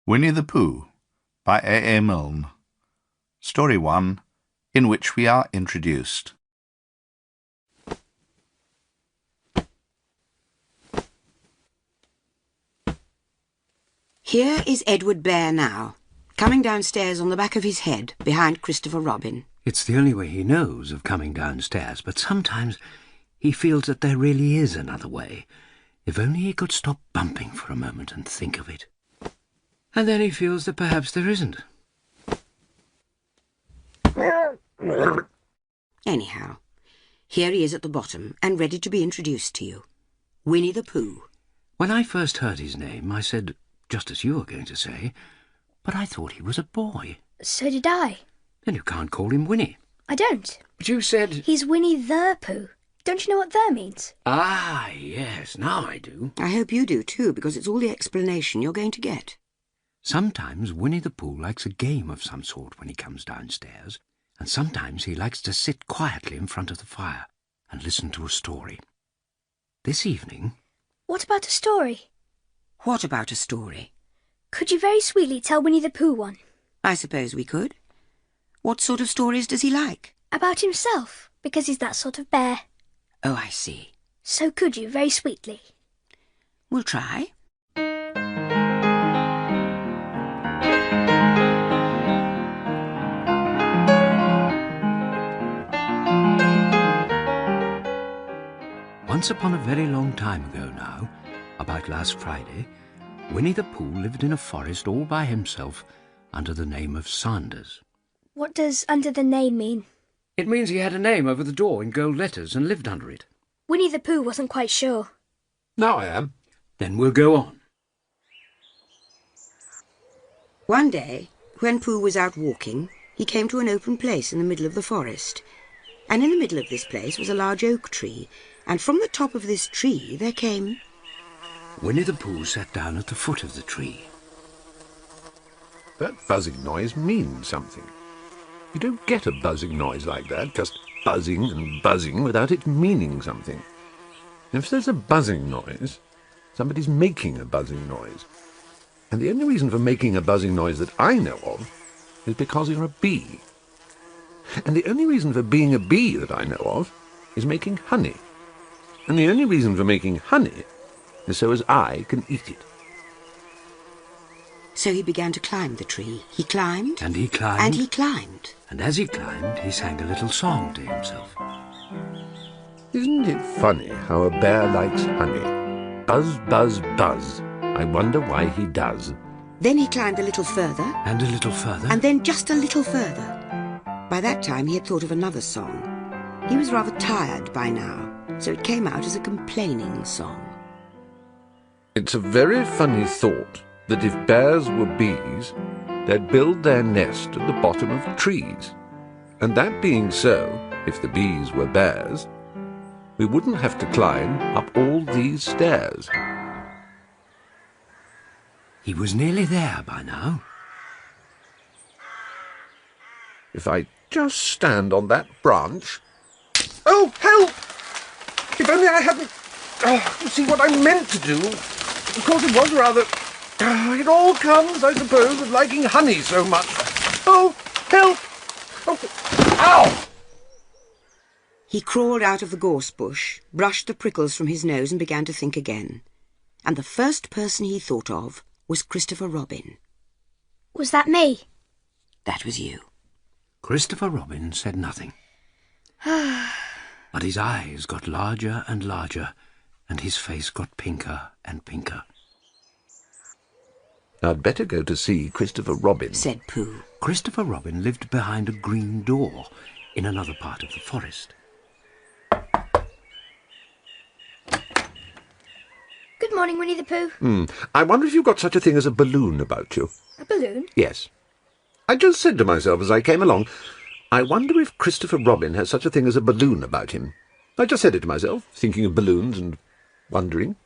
Winnie-the-Pooh by A.A.Milne. Story 1, in which we are introduced. Here is Edward Bear now, coming downstairs on the back of his head, behind Christopher Robin. It's the only way he knows of coming downstairs, but sometimes he feels that there really is another way. If only he could stop bumping for a moment and think of it. And then he feels that perhaps there isn't. Anyhow, here he is at the bottom and ready to be introduced to you. Winnie-the-Pooh. When I first heard his name, I said, just as you were going to say, but I thought he was a boy. So did I. Then you can't call him Winnie. I don't. But you said... He's Winnie-the-Pooh. Don't you know what "the" means? Ah, yes, now I do. I hope you do too, because it's all the explanation you're going to get. Sometimes Winnie-the-Pooh likes a game of some sort when he comes downstairs, and sometimes he likes to sit quietly in front of the fire and listen to a story. This evening... What about a story? What about a story? Could you very sweetly tell Winnie-the-Pooh one? I suppose we could. What sort of stories does he like? About himself, because he's that sort of bear. Oh, I see. So could you, very sweetly? We'll try. Once upon a very long time ago now, about last Friday, Winnie-the-Pooh lived in a forest all by himself under the name of Sanders. What does under the name mean? It means he had a name over the door in gold letters and lived under it. Winnie-the-Pooh wasn't quite sure. Now I am. Then we'll go on. One day, when Pooh was out walking, he came to an open place in the middle of the forest. And in the middle of this place was a large oak tree, and from the top of this tree there came... Winnie-the-Pooh sat down at the foot of the tree. That buzzing noise means something. You don't get a buzzing noise like that, just buzzing and buzzing without it meaning something. If there's a buzzing noise, somebody's making a buzzing noise. And the only reason for making a buzzing noise that I know of is because you're a bee. And the only reason for being a bee that I know of is making honey. And the only reason for making honey is so as I can eat it. So he began to climb the tree. He climbed. And he climbed. And he climbed. And as he climbed, he sang a little song to himself. Isn't it funny how a bear likes honey? Buzz, buzz, buzz. I wonder why he does. Then he climbed a little further. And a little further. And then just a little further. By that time he had thought of another song. He was rather tired by now, so it came out as a complaining song. It's a very funny thought that if bears were bees, they'd build their nest at the bottom of trees. And that being so, if the bees were bears, we wouldn't have to climb up all these stairs. He was nearly there by now. If I just stand on that branch... Oh, help! If only I hadn't... you see what I meant to do. Of course, it was rather... it all comes, I suppose, of liking honey so much. Oh, help! Oh, ow! He crawled out of the gorse bush, brushed the prickles from his nose and began to think again. And the first person he thought of was Christopher Robin. Was that me? That was you. Christopher Robin said nothing. But his eyes got larger and larger, and his face got pinker and pinker. I'd better go to see Christopher Robin, said Pooh. Christopher Robin lived behind a green door in another part of the forest. Good morning, Winnie-the-Pooh. I wonder if you've got such a thing as a balloon about you. A balloon? Yes. I just said to myself as I came along, I wonder if Christopher Robin has such a thing as a balloon about him. I just said it to myself, thinking of balloons and wondering.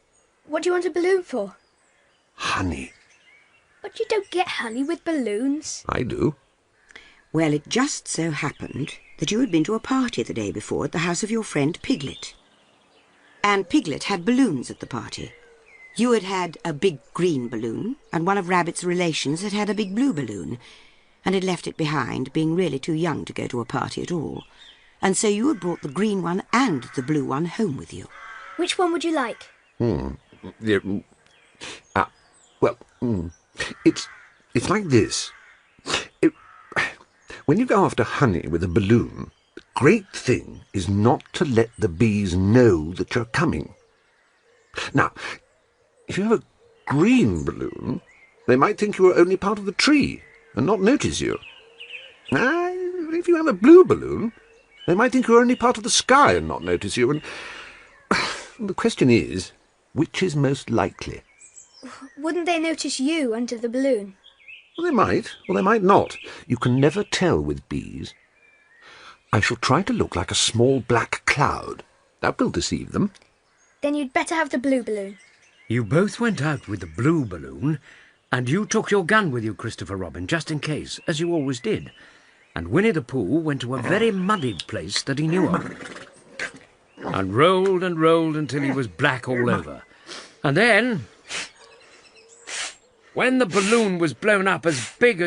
What do you want a balloon for? Honey. But you don't get honey with balloons. I do. Well, it just so happened that you had been to a party the day before at the house of your friend Piglet. And Piglet had balloons at the party. You had had a big green balloon, and one of Rabbit's relations had had a big blue balloon, and had left it behind, being really too young to go to a party at all. And so you had brought the green one and the blue one home with you. Which one would you like? Yeah, well, it's like this. When you go after honey with a balloon, the great thing is not to let the bees know that you're coming. Now, if you have a green balloon, they might think you are only part of the tree and not notice you. If you have a blue balloon, they might think you're only part of the sky and not notice you. And the question is, which is most likely? Wouldn't they notice you under the balloon? Well, they might, or they might not. You can never tell with bees. I shall try to look like a small black cloud. That will deceive them. Then you'd better have the blue balloon. You both went out with the blue balloon, and you took your gun with you, Christopher Robin, just in case, as you always did. And Winnie-the-Pooh went to a very muddied place that he knew of, and rolled until he was black all over. And then, when the balloon was blown up as big,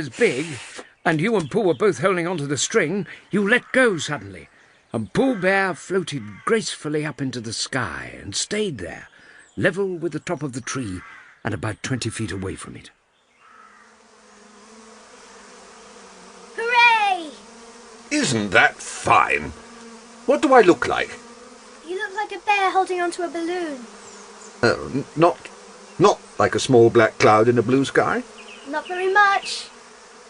and you and Pooh were both holding onto the string, you let go suddenly, and Pooh Bear floated gracefully up into the sky and stayed there, level with the top of the tree and about 20 feet away from it. Hooray! Isn't that fine? What do I look like? You look like a bear holding onto a balloon. Oh, not like a small black cloud in a blue sky? Not very much.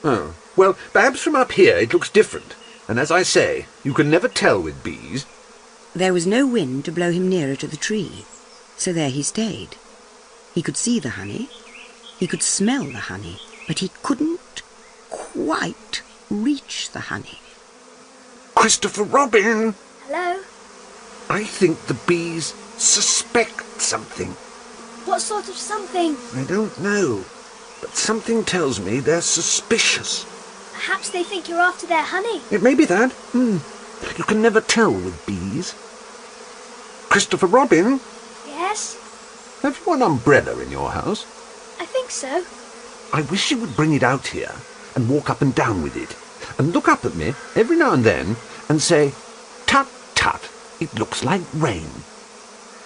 Oh, well, perhaps from up here it looks different. And as I say, you can never tell with bees. There was no wind to blow him nearer to the tree, so there he stayed. He could see the honey, he could smell the honey, but he couldn't quite reach the honey. Christopher Robin! Hello? I think the bees suspect something. What sort of something? I don't know, but something tells me they're suspicious. Perhaps they think you're after their honey. It may be that. You can never tell with bees. Christopher Robin, Yes? have you an umbrella in your house? I think so. I wish you would bring it out here and walk up and down with it, and look up at me every now and then and say, "Tut, tut, it looks like rain."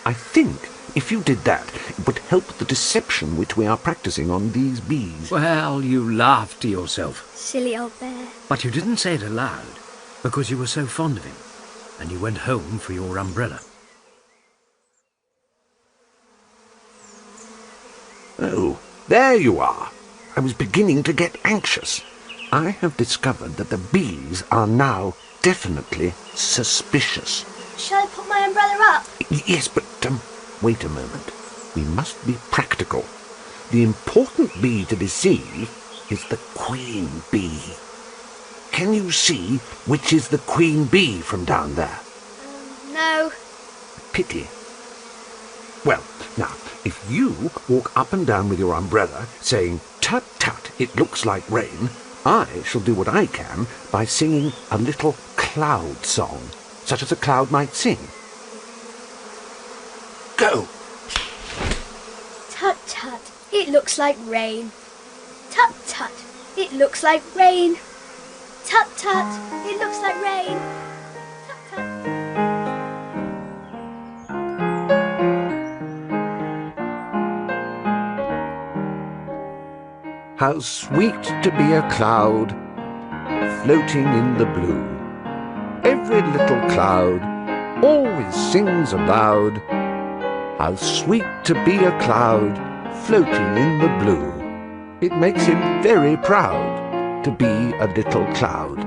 I think if you did that, it would help the deception which we are practicing on these bees. Well, you laughed to yourself, Silly old bear. but you didn't say it aloud, because you were so fond of him, and you went home for your umbrella. Oh, there you are. I was beginning to get anxious. I have discovered that the bees are now definitely suspicious. Shall I put my umbrella up? Yes, but wait a moment. We must be practical. The important bee to deceive is the queen bee. Can you see which is the queen bee from down there? No. Pity. Well, now, if you walk up and down with your umbrella, saying, "Tut, tut, it looks like rain," I shall do what I can by singing a little cloud song, such as a cloud might sing. Go! Tut tut, it looks like rain. Tut tut, it looks like rain. Tut tut, it looks like rain. Tut tut. How sweet to be a cloud floating in the blue. Every little cloud always sings aloud. How sweet to be a cloud floating in the blue. It makes him very proud to be a little cloud.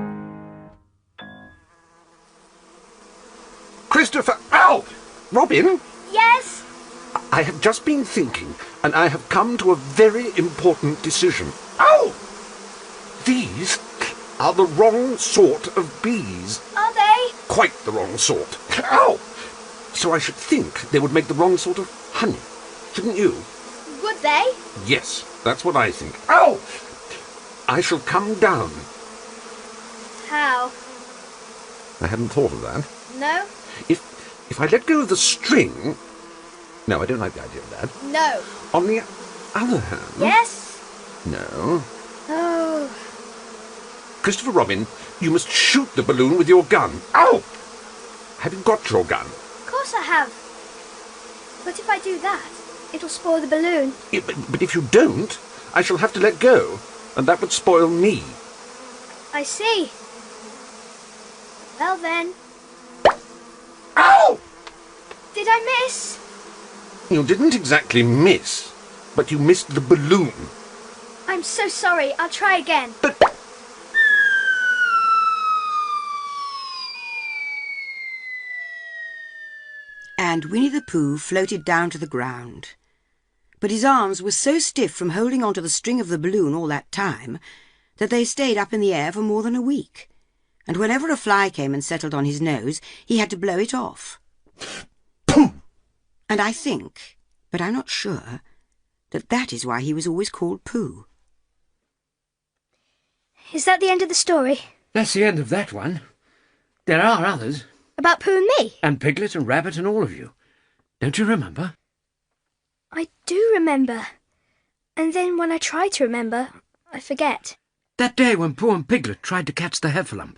Christopher! Ow! Robin! Yes? I have just been thinking, and I have come to a very important decision. Ow! These are the wrong sort of bees. Are they? Quite the wrong sort. Ow! So I should think they would make the wrong sort of honey. Shouldn't you? Would they? Yes, that's what I think. Ow! I shall come down. How? I hadn't thought of that. No? If I let go of the string, No, I don't like the idea of that. No. On the other hand... Yes? No. Oh. Christopher Robin, you must shoot the balloon with your gun. Ow! Have you got your gun? Of course I have. But if I do that, it'll spoil the balloon. Yeah, but if you don't, I shall have to let go, and that would spoil me. I see. Well then. Ow! Did I miss? You didn't exactly miss, but you missed the balloon. I'm so sorry. I'll try again. But... And Winnie-the-Pooh floated down to the ground. But his arms were so stiff from holding onto the string of the balloon all that time that they stayed up in the air for more than a week. And whenever a fly came and settled on his nose, he had to blow it off. And I think, but I'm not sure, that is why he was always called Pooh. Is that the end of the story? That's the end of that one. There are others. About Pooh and me? And Piglet and Rabbit and all of you. Don't you remember? I do remember. And then when I try to remember, I forget. That day when Pooh and Piglet tried to catch the heffalump.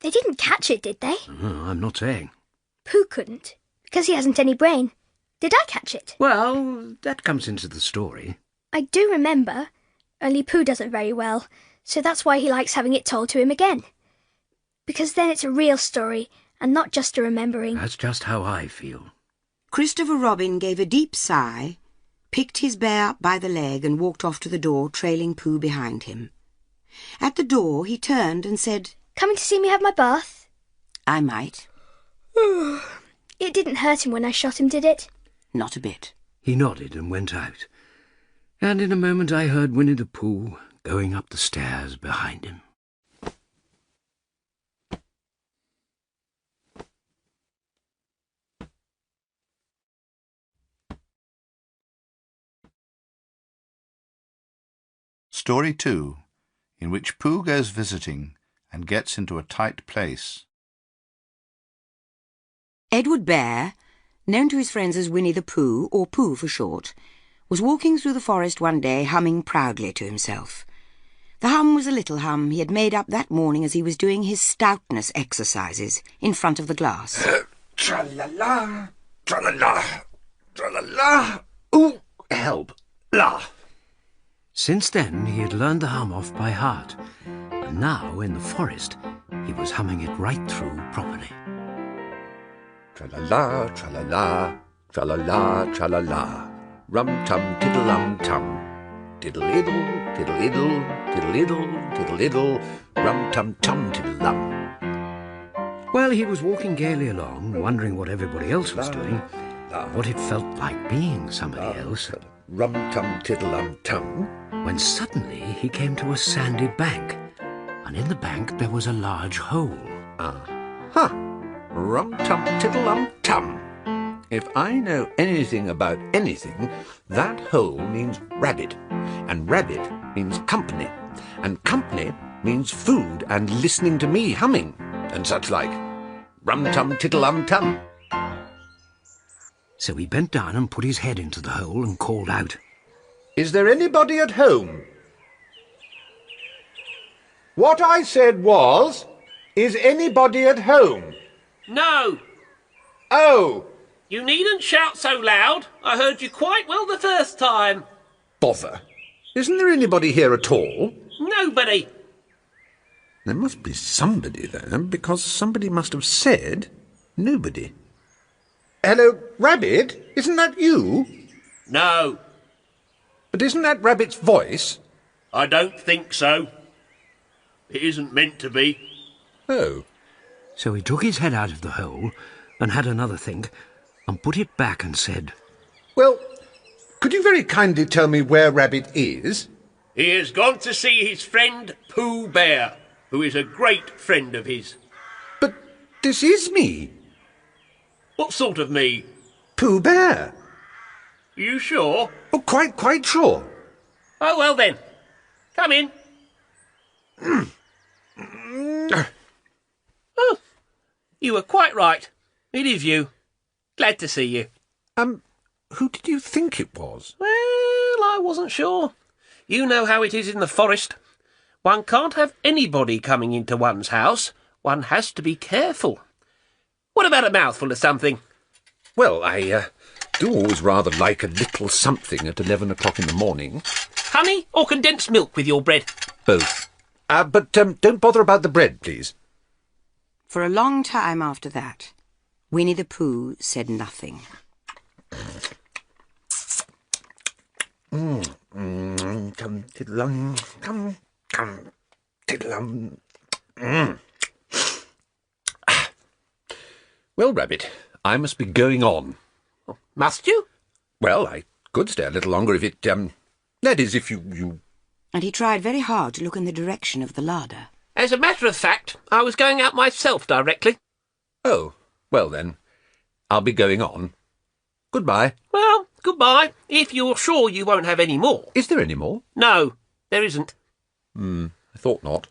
They didn't catch it, did they? Oh, I'm not saying. Pooh couldn't, because he hasn't any brain. Did I catch it? Well, that comes into the story. I do remember, only Pooh doesn't very well, so that's why he likes having it told to him again. Because then it's a real story, and not just a remembering. That's just how I feel. Christopher Robin gave a deep sigh, picked his bear up by the leg and walked off to the door, trailing Pooh behind him. At the door he turned and said, Coming to see me have my bath? I might. It didn't hurt him when I shot him, did it? Not a bit. He nodded and went out. And in a moment I heard Winnie-the-Pooh going up the stairs behind him. Story 2, in which Pooh goes visiting and gets into a tight place. Edward Bear, known to his friends as Winnie-the-Pooh, or Pooh for short, was walking through the forest one day humming proudly to himself. The hum was a little hum he had made up that morning as he was doing his stoutness exercises in front of the glass. Tra-la-la, tra-la-la, tra-la-la. Ooh, help, la. Since then he had learned the hum off by heart, and now in the forest he was humming it right through properly. Tra-la-la, tra-la-la, tra-la-la, tra-la-la. Rum-tum, tiddle-um-tum. Diddle-iddle, diddle-iddle, diddle-iddle, diddle-iddle. Rum-tum-tum, tiddle-um. Well, he was walking gaily along, wondering what everybody else was doing, what it felt like being somebody else, Rum-tum, tiddle-um-tum. when suddenly he came to a sandy bank, and in the bank there was a large hole. Huh. Rum-tum, tiddle-um-tum. If I know anything about anything, that hole means rabbit, and rabbit means company, and company means food and listening to me humming, and such like. Rum-tum, tiddle-um-tum. So he bent down and put his head into the hole and called out, Is there anybody at home? What I said was, is anybody at home? No, Oh, you needn't shout so loud. I heard you quite well the first time. bother. Isn't there anybody here at all? Nobody. There must be somebody there, because somebody must have said nobody. Hello, Rabbit? Isn't that you? No, But isn't that Rabbit's voice? I don't think so. It isn't meant to be. Oh. So he took his head out of the hole and had another think and put it back and said, Well, could you very kindly tell me where Rabbit is? He has gone to see his friend Pooh Bear, who is a great friend of his. But this is me, What sort of me? Pooh Bear. You sure? Oh, quite sure. Oh, well then. Come in. Oh, you were quite right. It is you. Glad to see you. who did you think it was? Well, I wasn't sure. You know how it is in the forest. One can't have anybody coming into one's house. One has to be careful. What about a mouthful of something? Well, I do always rather like a little something at 11 o'clock in the morning. Honey or condensed milk with your bread? Both. But don't bother about the bread, please. For a long time after that, Winnie-the-Pooh said nothing. Come, tiddle-um, come, tiddle-um. Well, Rabbit, I must be going on. Must you? Well, I could stay a little longer if it, that is, if you... And he tried very hard to look in the direction of the larder. As a matter of fact, I was going out myself directly. Oh, well then, I'll be going on. Goodbye. Well, goodbye, if you're sure you won't have any more. Is there any more? No, there isn't. I thought not.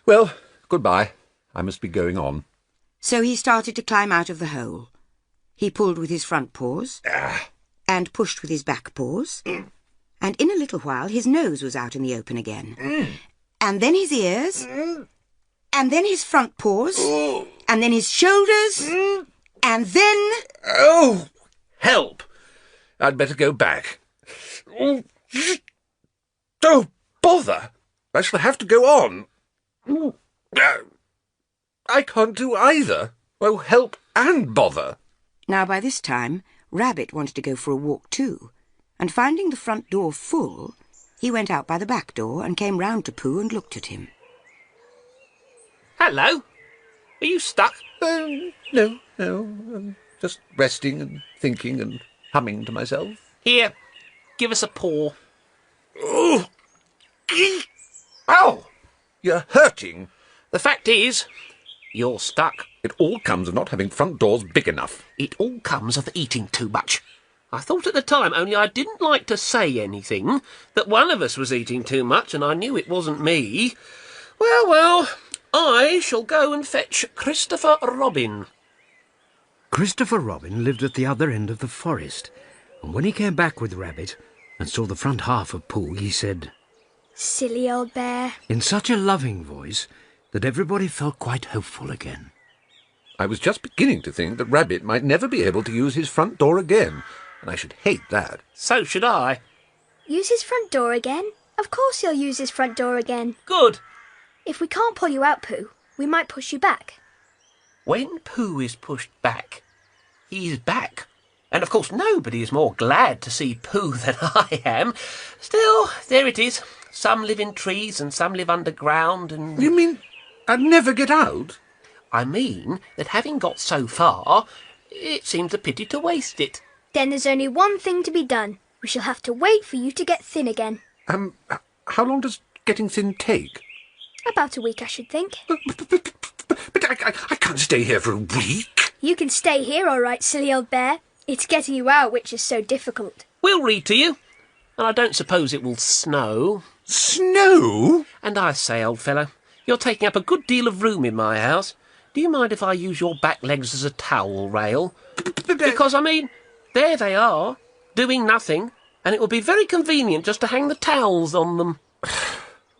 Well, goodbye. I must be going on. So he started to climb out of the hole. He pulled with his front paws and pushed with his back paws. And in a little while his nose was out in the open again. And then his ears. And then his front paws. And then his shoulders. And then... Oh, help! I'd better go back. Oh, bother! I shall have to go on. I can't do either. Oh, help and bother. Now by this time, Rabbit wanted to go for a walk too, and finding the front door full, he went out by the back door and came round to Pooh and looked at him. Hello? Are you stuck? No, I'm just resting and thinking and humming to myself. Here, give us a paw. Oh! Ow! You're hurting. The fact is, you're stuck. It all comes of not having front doors big enough. It all comes of eating too much. I thought at the time, only I didn't like to say anything, that one of us was eating too much, and I knew it wasn't me. Well, I shall go and fetch Christopher Robin. Christopher Robin lived at the other end of the forest, and when he came back with Rabbit and saw the front half of Pooh, he said, Silly old bear. in such a loving voice that everybody felt quite hopeful again. I was just beginning to think that Rabbit might never be able to use his front door again, and I should hate that. So should I. Use his front door again? Of course he'll use his front door again. Good. If we can't pull you out, Pooh, we might push you back. When Pooh is pushed back, he's back. And of course nobody is more glad to see Pooh than I am. Still, there it is. Some live in trees and some live underground and... You mean I'd never get out? I mean that having got so far, it seems a pity to waste it. Then there's only one thing to be done. We shall have to wait for you to get thin again. How long does getting thin take? About a week, I should think. But I can't stay here for a week. You can stay here all right, silly old bear. It's getting you out which is so difficult. We'll read to you. And I don't suppose it will snow. Snow? And I say, old fellow, you're taking up a good deal of room in my house. Do you mind if I use your back legs as a towel rail? Because, I mean, there they are, doing nothing, and it would be very convenient just to hang the towels on them.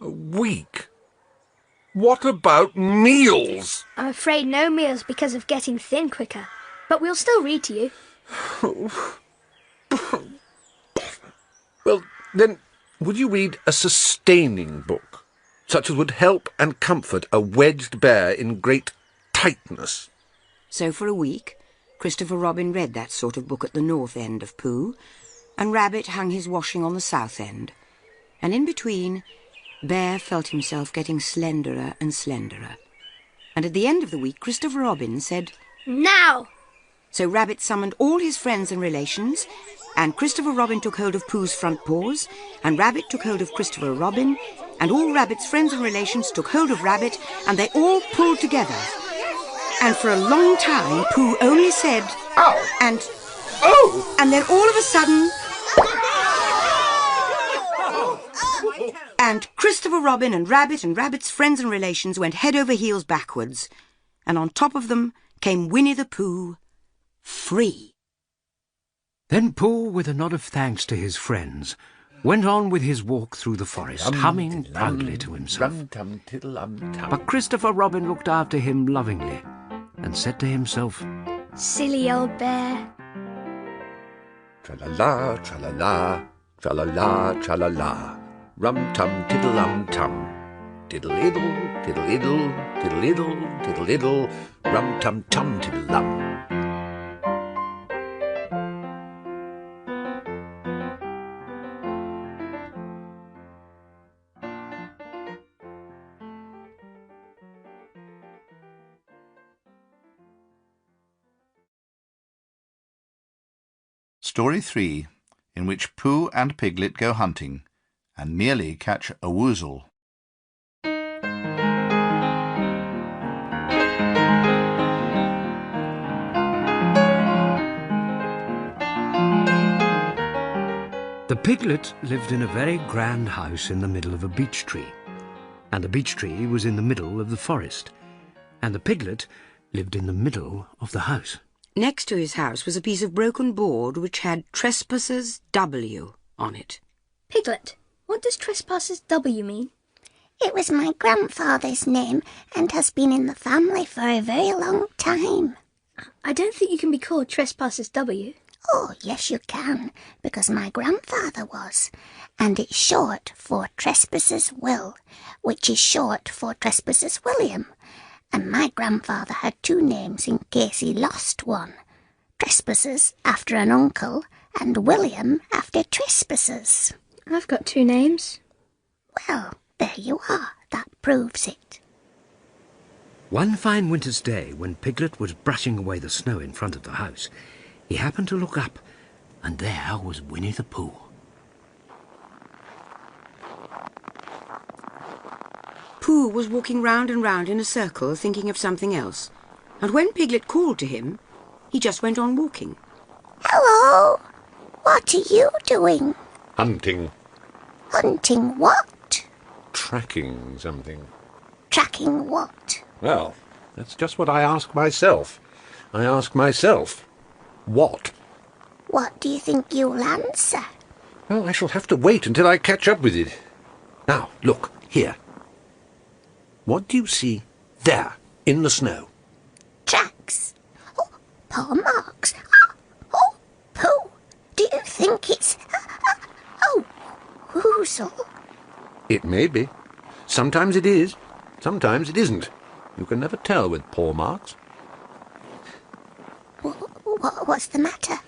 A week? What about meals? I'm afraid no meals because of getting thin quicker. But we'll still read to you. Well, then, would you read a sustaining book, such as would help and comfort a wedged bear in great tightness? So for a week, Christopher Robin read that sort of book at the north end of Pooh, and Rabbit hung his washing on the south end. And in between, Bear felt himself getting slenderer and slenderer. And at the end of the week, Christopher Robin said, Now! So Rabbit summoned all his friends and relations, and Christopher Robin took hold of Pooh's front paws, and Rabbit took hold of Christopher Robin, and all Rabbit's friends and relations took hold of Rabbit, and they all pulled together. And for a long time, Pooh only said, Ow! And, Oh! and then all of a sudden... And Christopher Robin and Rabbit's friends and relations went head over heels backwards, and on top of them came Winnie-the-Pooh, free. Then Pooh, with a nod of thanks to his friends, went on with his walk through the forest, humming proudly to himself. But Christopher Robin looked after him lovingly and said to himself, Silly old bear. Tra-la-la, tra-la-la, tra-la-la, tra-la-la. Rum-tum-tiddle-um-tum. Diddle-iddle, diddle-iddle, diddle-iddle, diddle-iddle. Rum-tum-tum, tiddle-um. Story 3, in which Pooh and Piglet go hunting and nearly catch a woozle. The piglet lived in a very grand house in the middle of a beech tree, and the beech tree was in the middle of the forest, and the piglet lived in the middle of the house. Next to his house was a piece of broken board which had Trespassers W on it. Piglet, what does Trespassers W mean? It was my grandfather's name and has been in the family for a very long time. I don't think you can be called Trespassers W. Oh, yes you can, because my grandfather was. And it's short for Trespassers Will, which is short for Trespassers William. And my grandfather had two names in case he lost one. Trespassers after an uncle and William after Trespassers. I've got two names. Well, there you are. That proves it. One fine winter's day, when Piglet was brushing away the snow in front of the house, he happened to look up, and there was Winnie-the-Pooh. Pooh was walking round and round in a circle, thinking of something else. And when Piglet called to him, he just went on walking. Hello! What are you doing? Hunting. Hunting what? Tracking something. Tracking what? Well, that's just what I ask myself. I ask myself, what? What do you think you'll answer? Well, I shall have to wait until I catch up with it. Now, look, here. What do you see there, in the snow? Tracks. Oh, paw marks. Oh, Pooh. Do you think it's... Oh, woozle. It may be. Sometimes it is. Sometimes it isn't. You can never tell with paw marks. What's the matter?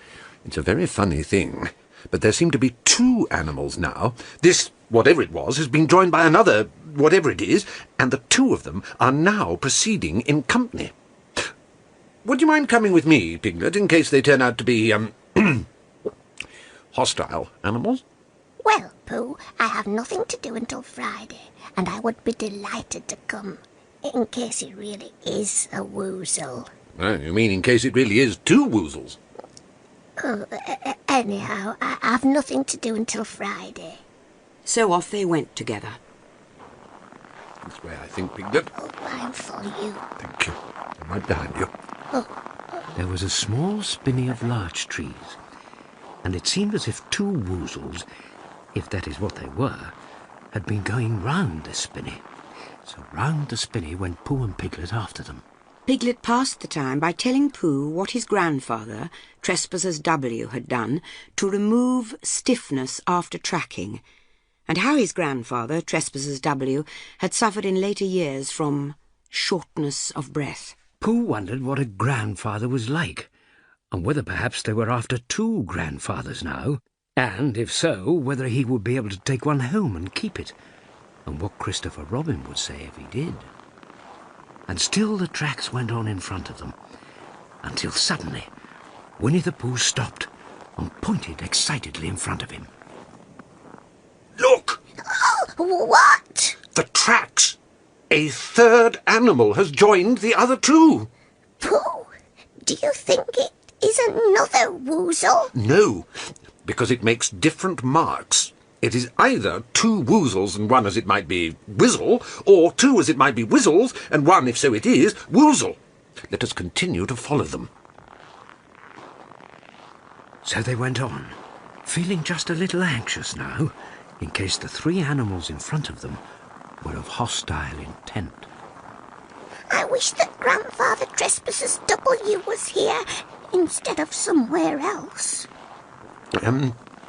It's a very funny thing, but there seem to be two animals now. This, whatever it was, has been joined by another, whatever it is, and the two of them are now proceeding in company. Would you mind coming with me, Piglet, in case they turn out to be, hostile animals? Well, Pooh, I have nothing to do until Friday, and I would be delighted to come, in case it really is a woozle. Oh, you mean in case it really is two woozles? Oh, anyhow, I've nothing to do until Friday. So off they went together. This way, I think, Piglet. Oh, I'm for you. Thank you. I'm right behind you. There was a small spinney of larch trees, and it seemed as if two woozles, if that is what they were, had been going round this spinney. So round the spinney went Pooh and Piglet after them. Piglet passed the time by telling Pooh what his grandfather, Trespassers W, had done to remove stiffness after tracking, and how his grandfather, Trespassers W, had suffered in later years from shortness of breath. Pooh wondered what a grandfather was like, and whether perhaps they were after two grandfathers now, and, if so, whether he would be able to take one home and keep it, and what Christopher Robin would say if he did. And still the tracks went on in front of them, until suddenly Winnie-the-Pooh stopped and pointed excitedly in front of him. Look! What? The tracks! A third animal has joined the other two. Pooh, do you think it is another woozle? No, because it makes different marks. It is either two woozles and one as it might be whizzle, or two as it might be whizzles and one, if so it is, woozle. Let us continue to follow them. So they went on, feeling just a little anxious now, in case the three animals in front of them were of hostile intent. I wish that Grandfather Trespass's W was here instead of somewhere else.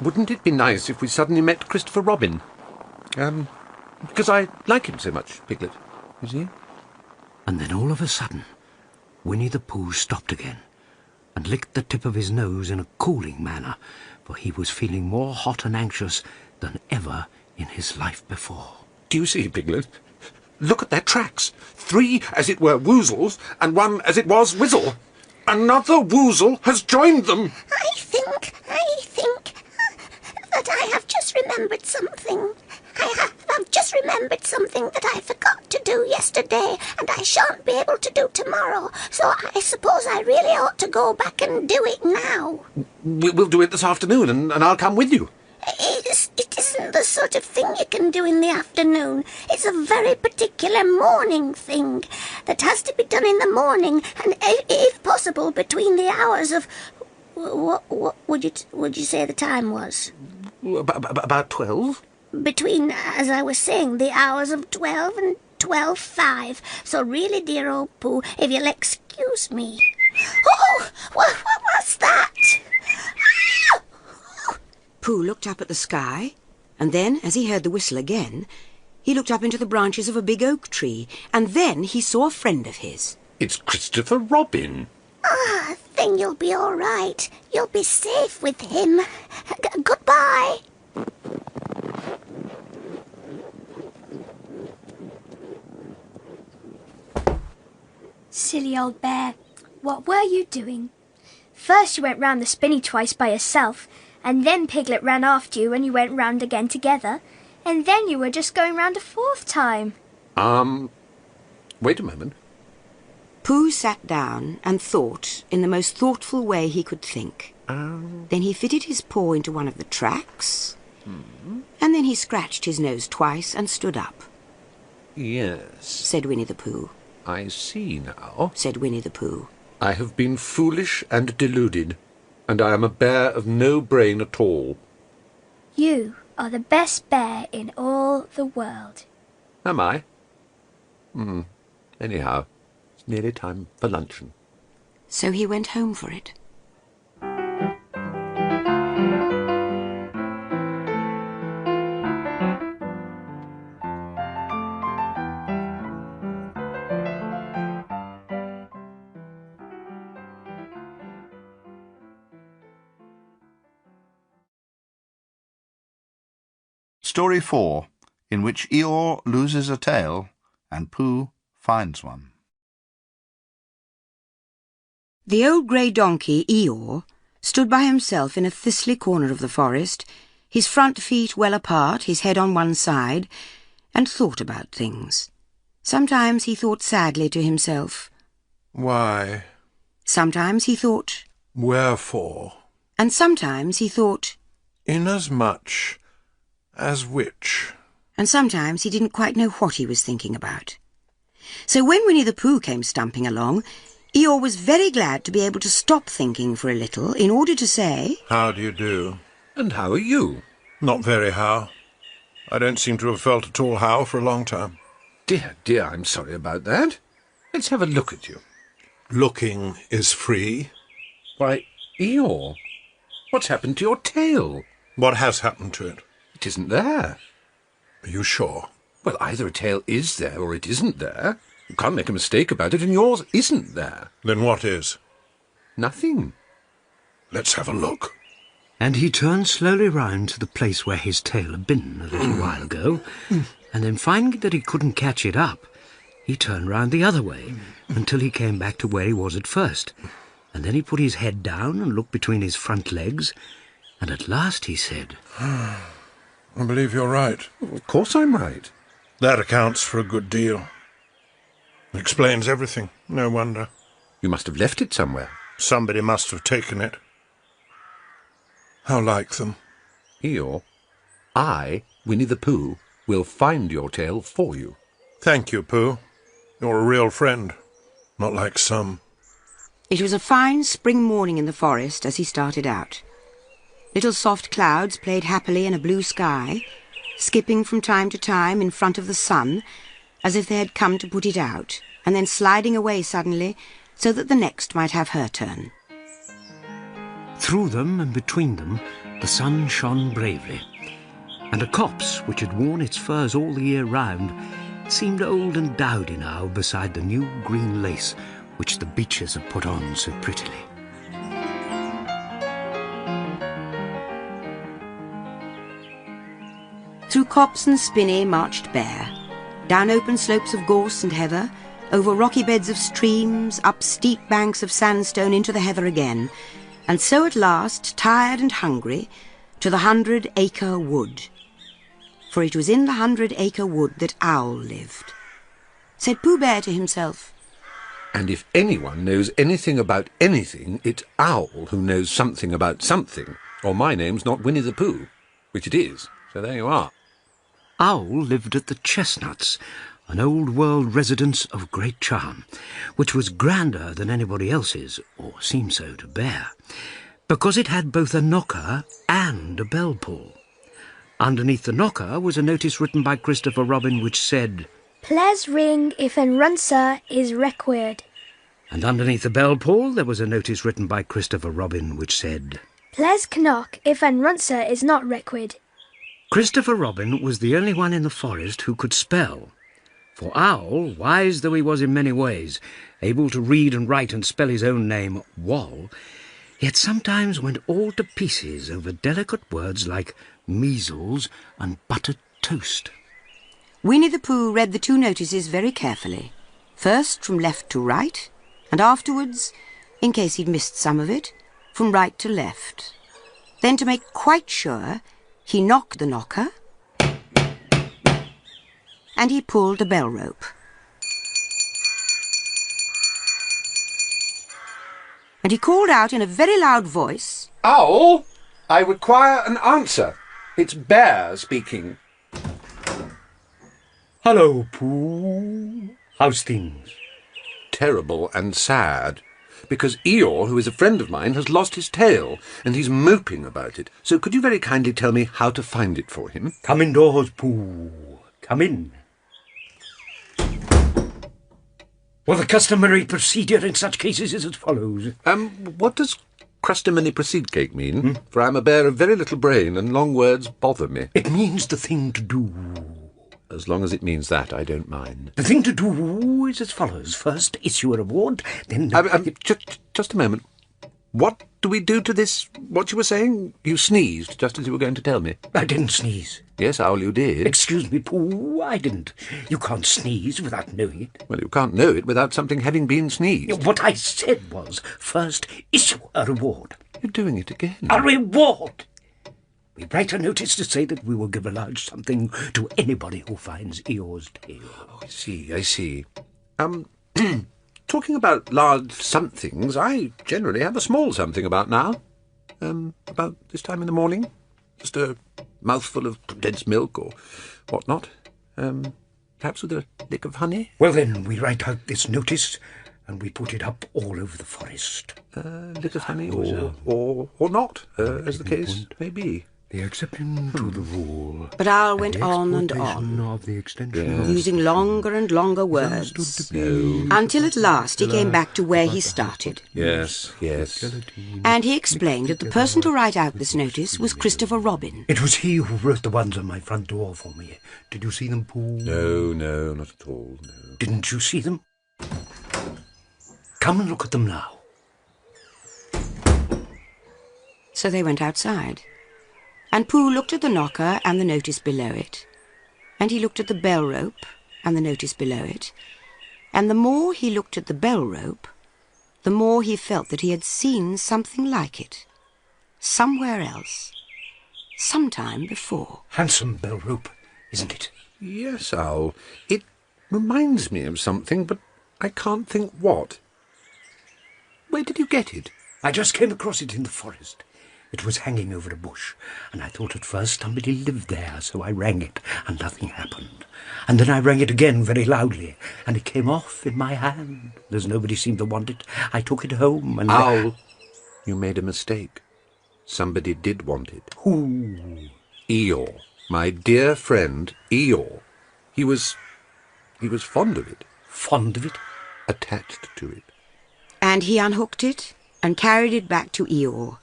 Wouldn't it be nice if we suddenly met Christopher Robin? Because I like him so much, Piglet. You see? And then all of a sudden, Winnie-the-Pooh stopped again and licked the tip of his nose in a cooling manner, for he was feeling more hot and anxious than ever in his life before. Do you see, Piglet? Look at their tracks. 3 as it were woozles, and 1 as it was Whizzle. Another woozle has joined them. I think that I have just remembered something. I've just remembered something that I forgot to do yesterday, and I shan't be able to do tomorrow, so I suppose I really ought to go back and do it now. We'll do it this afternoon, and I'll come with you. It isn't the sort of thing you can do in the afternoon. It's a very particular morning thing that has to be done in the morning, and if possible between the hours of... What would you say the time was? About 12? Between, as I was saying, the hours of 12 and 12:05. So really, dear old Pooh, if you'll excuse me... Oh! What was that? Pooh looked up at the sky, and then, as he heard the whistle again, he looked up into the branches of a big oak tree, and then he saw a friend of his. It's Christopher Robin. Then you'll be all right. You'll be safe with him. Goodbye. Silly old bear, what were you doing? First you went round the spinney twice by yourself, and then Piglet ran after you and you went round again together, and then you were just going round a 4th time. Wait a moment. Pooh sat down and thought in the most thoughtful way he could think. Then he fitted his paw into one of the tracks, and then he scratched his nose twice and stood up. Yes, said Winnie-the-Pooh. I see now. Said Winnie-the-Pooh. I have been foolish and deluded, and I am a bear of no brain at all. You are the best bear in all the world. Am I? Anyhow, it's nearly time for luncheon. So he went home for it. Story 4, in which Eeyore loses a tail and Pooh finds one. The old grey donkey, Eeyore, stood by himself in a thistly corner of the forest, his front feet well apart, his head on one side, and thought about things. Sometimes he thought sadly to himself. Why? Sometimes he thought, Wherefore? and sometimes he thought, Inasmuch as which? and sometimes he didn't quite know what he was thinking about. So when Winnie-the-Pooh came stumping along, Eeyore was very glad to be able to stop thinking for a little in order to say, How do you do? And how are you? Not very how. I don't seem to have felt at all how for a long time. Dear, I'm sorry about that. Let's have a look at you. Looking is free. Why, Eeyore, what's happened to your tail? What has happened to it? It isn't there. Are you sure? Well, either a tail is there or it isn't there. You can't make a mistake about it, and yours isn't there. Then what is? Nothing. Let's have a look. And he turned slowly round to the place where his tail had been a little while ago, and then finding that he couldn't catch it up, he turned round the other way until he came back to where he was at first. And then he put his head down and looked between his front legs, and at last he said, I believe you're right. Of course I'm right. That accounts for a good deal. Explains everything. No wonder. You must have left it somewhere. Somebody must have taken it. How like them. Eeyore, I, Winnie-the-Pooh, will find your tail for you. Thank you, Pooh. You're a real friend. Not like some. It was a fine spring morning in the forest as he started out. Little soft clouds played happily in a blue sky, skipping from time to time in front of the sun, as if they had come to put it out, and then sliding away suddenly, so that the next might have her turn. Through them and between them, the sun shone bravely, and a copse, which had worn its furs all the year round, seemed old and dowdy now beside the new green lace which the beeches had put on so prettily. Through copse and spinney marched Bear, down open slopes of gorse and heather, over rocky beds of streams, up steep banks of sandstone into the heather again, and so at last, tired and hungry, to the 100-acre wood. For it was in the 100-acre wood that Owl lived. Said Pooh Bear to himself, And if anyone knows anything about anything, it's Owl who knows something about something, or my name's not Winnie-the-Pooh, which it is, so there you are. Owl lived at the Chestnuts, an old-world residence of great charm, which was grander than anybody else's, or seemed so to Bear, because it had both a knocker and a bell-pull. Underneath the knocker was a notice written by Christopher Robin which said, Please ring if an runser is required. And underneath the bell-pull there was a notice written by Christopher Robin which said, Please knock if an runser is not required. Christopher Robin was the only one in the forest who could spell. For Owl, wise though he was in many ways, able to read and write and spell his own name, Wall, yet sometimes went all to pieces over delicate words like measles and buttered toast. Winnie-the-Pooh read the two notices very carefully, first from left to right, and afterwards, in case he'd missed some of it, from right to left. Then, to make quite sure, he knocked the knocker, and he pulled the bell rope. And he called out in a very loud voice, Owl, I require an answer. It's Bear speaking. Hello, Pooh. How's things? Terrible and sad, because Eeyore, who is a friend of mine, has lost his tail, and he's moping about it. So could you very kindly tell me how to find it for him? Come indoors, Pooh. Come in. Well, the customary procedure in such cases is as follows. What does customary proceed cake mean? For I'm a bear of very little brain, and long words bother me. It means the thing to do. As long as it means that, I don't mind. The thing to do is as follows. First, issue a reward, then... Just a moment. What do we do to this, what you were saying? You sneezed, just as you were going to tell me. I didn't sneeze. Yes, Owl, you did. Excuse me, Pooh, I didn't. You can't sneeze without knowing it. Well, you can't know it without something having been sneezed. What I said was, first, issue a reward. You're doing it again. A reward! We write a notice to say that we will give a large something to anybody who finds Eeyore's tail. Oh, I see. Talking about large somethings, I generally have a small something about now. About this time in the morning. Just a mouthful of condensed milk or whatnot. Perhaps with a lick of honey. Well, then, we write out this notice and we put it up all over the forest. Lick of honey or not, as the case may be. The exception to the rule. But Owl went on and on, of the extension using longer and longer words, until at last he came back to where he started. Yes. And he explained that the person to write out this notice was Christopher Robin. It was he who wrote the ones on my front door for me. Did you see them, Pooh? No, not at all, no. Didn't you see them? Come and look at them now. So they went outside. And Pooh looked at the knocker and the notice below it. And he looked at the bell rope and the notice below it. And the more he looked at the bell rope, the more he felt that he had seen something like it. Somewhere else. Sometime before. Handsome bell rope, isn't it? Yes, Owl. It reminds me of something, but I can't think what. Where did you get it? I just came across it in the forest. It was hanging over a bush, and I thought at first somebody lived there, so I rang it, and nothing happened. And then I rang it again very loudly, and it came off in my hand. As nobody seemed to want it, I took it home and... Owl, you made a mistake. Somebody did want it. Who? Eeyore. My dear friend Eeyore. He was fond of it. Fond of it? Attached to it. And he unhooked it and carried it back to Eeyore.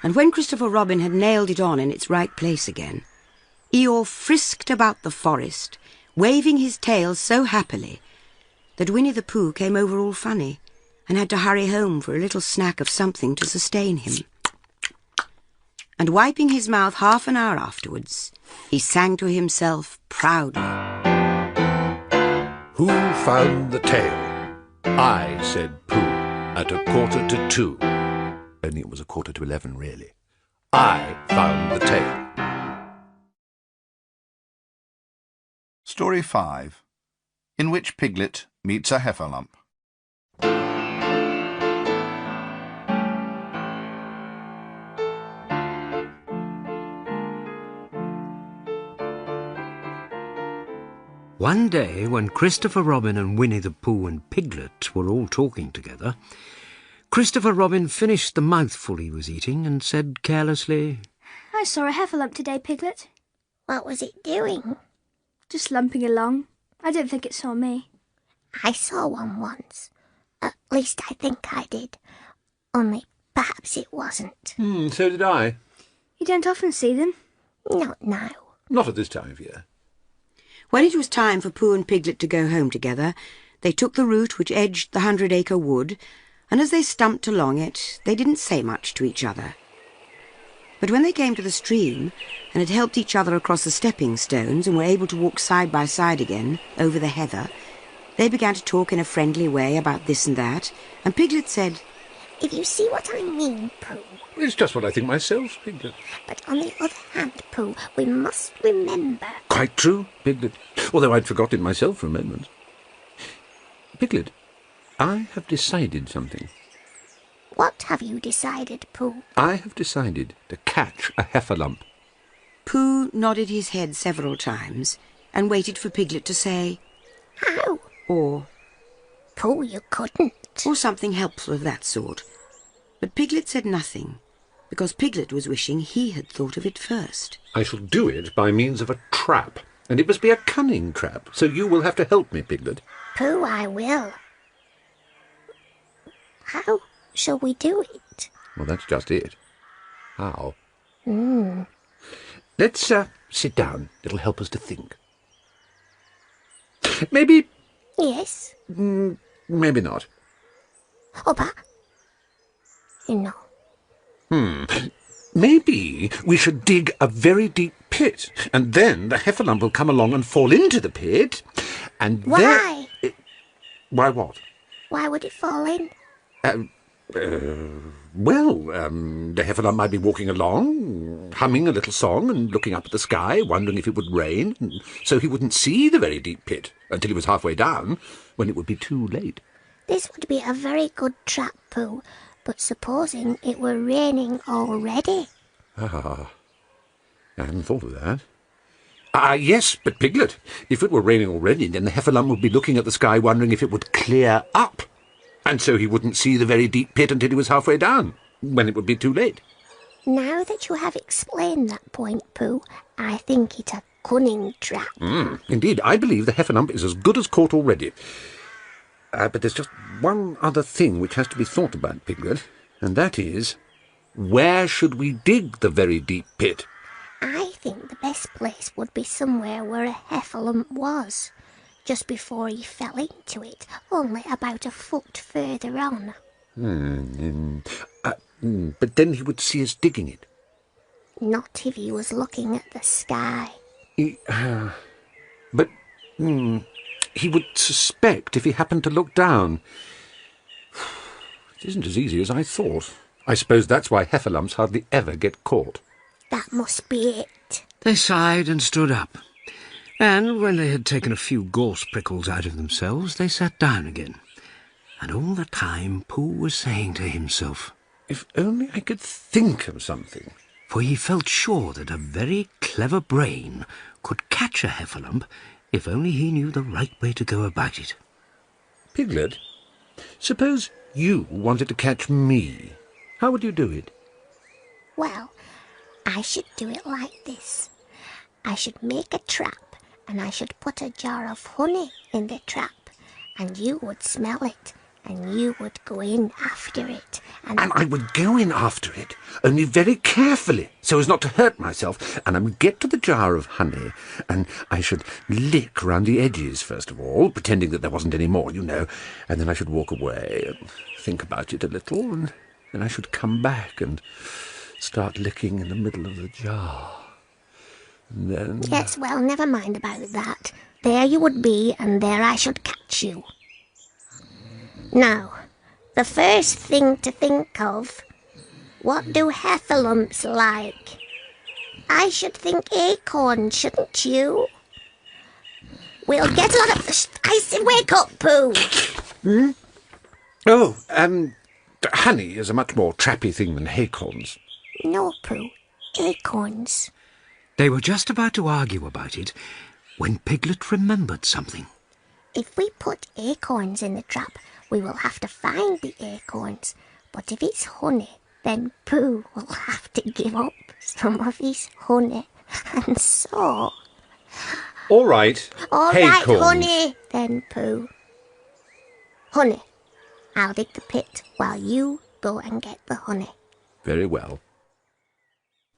And when Christopher Robin had nailed it on in its right place again, Eeyore frisked about the forest, waving his tail so happily that Winnie-the-Pooh came over all funny and had to hurry home for a little snack of something to sustain him. And wiping his mouth half an hour afterwards, he sang to himself proudly. Who found the tail? I, said Pooh, at 1:45. Only it was 11:15, really. I found the tail. Story 5, in which Piglet meets a heffalump. One day, when Christopher Robin and Winnie-the-Pooh and Piglet were all talking together, Christopher Robin finished the mouthful he was eating and said carelessly, I saw a heffalump today, Piglet. What was it doing? Just lumping along. I don't think it saw me. I saw one once. At least I think I did. Only perhaps it wasn't. So did I. You don't often see them. Not now. Not at this time of year. When it was time for Pooh and Piglet to go home together, they took the route which edged the 100-acre wood, and as they stumped along it, they didn't say much to each other. But when they came to the stream, and had helped each other across the stepping stones, and were able to walk side by side again over the heather, they began to talk in a friendly way about this and that, and Piglet said, If you see what I mean, Pooh. It's just what I think myself, Piglet. But on the other hand, Pooh, we must remember... Quite true, Piglet. Although I'd forgotten myself for a moment. Piglet, I have decided something. What have you decided, Pooh? I have decided to catch a heffalump. Pooh nodded his head several times and waited for Piglet to say, How? or Pooh, you couldn't. or something helpful of that sort. But Piglet said nothing, because Piglet was wishing he had thought of it first. I shall do it by means of a trap, and it must be a cunning trap, so you will have to help me, Piglet. Pooh, I will. How shall we do it? Well, that's just it. How? Let's sit down. It'll help us to think. Maybe... Yes. Maybe not. Oh, but... No. Maybe we should dig a very deep pit, and then the heffalump will come along and fall into the pit, and Why? Why what? Why would it fall in? The heffalump might be walking along, humming a little song and looking up at the sky, wondering if it would rain, and so he wouldn't see the very deep pit until he was halfway down, when it would be too late. This would be a very good trap, Pooh, but supposing it were raining already? I hadn't thought of that. Yes, but Piglet, if it were raining already, then the heffalump would be looking at the sky wondering if it would clear up, and so he wouldn't see the very deep pit until he was halfway down, when it would be too late. Now that you have explained that point, Pooh, I think it a cunning trap. Indeed, I believe the heffalump is as good as caught already. But there's just one other thing which has to be thought about, Piglet, and that is, where should we dig the very deep pit? I think the best place would be somewhere where a heffalump was, just before he fell into it, only about a foot further on. But then he would see us digging it. Not if he was looking at the sky. But he would suspect if he happened to look down. It isn't as easy as I thought. I suppose that's why heffalumps hardly ever get caught. That must be it. They sighed and stood up, and when they had taken a few gorse prickles out of themselves, they sat down again. And all the time Pooh was saying to himself, If only I could think of something. For he felt sure that a very clever brain could catch a heffalump if only he knew the right way to go about it. Piglet, suppose you wanted to catch me. How would you do it? Well, I should do it like this. I should make a trap, and I should put a jar of honey in the trap, and you would smell it, and you would go in after it, And I would go in after it, only very carefully, so as not to hurt myself, and I would get to the jar of honey, and I should lick round the edges, first of all, pretending that there wasn't any more, you know, and then I should walk away and think about it a little, and then I should come back and start licking in the middle of the jar. And then... Yes, well, never mind about that. There you would be, and there I should catch you. Now, the first thing to think of, what do heffalumps like? I should think acorns, shouldn't you? We'll get a lot of... I say, wake up, Pooh! Hmm? Oh, honey is a much more trappy thing than acorns. No, Pooh, acorns. They were just about to argue about it when Piglet remembered something. If we put acorns in the trap, we will have to find the acorns. But if it's honey, then Pooh will have to give up some of his honey. And so... All right, All right, honey, then, Pooh. Honey, I'll dig the pit while you go and get the honey. Very well.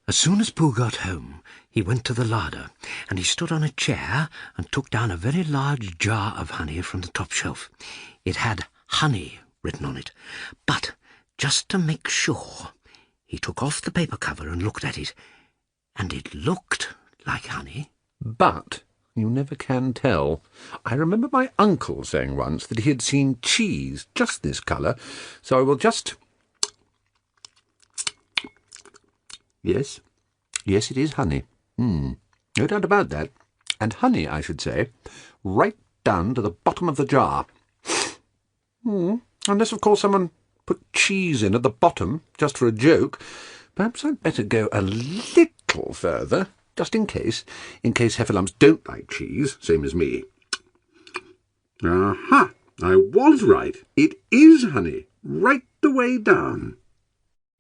As soon as Pooh got home, he went to the larder, and he stood on a chair and took down a very large jar of honey from the top shelf. It had honey written on it, but just to make sure, he took off the paper cover and looked at it, and it looked like honey. But you never can tell. I remember my uncle saying once that he had seen cheese just this colour, so I will just... Yes, it is honey. No doubt about that. And honey, I should say, right down to the bottom of the jar. Unless, of course, someone put cheese in at the bottom, just for a joke. Perhaps I'd better go a little further, just in case heffalumps don't like cheese, same as me. Aha! I was right. It is honey, right the way down.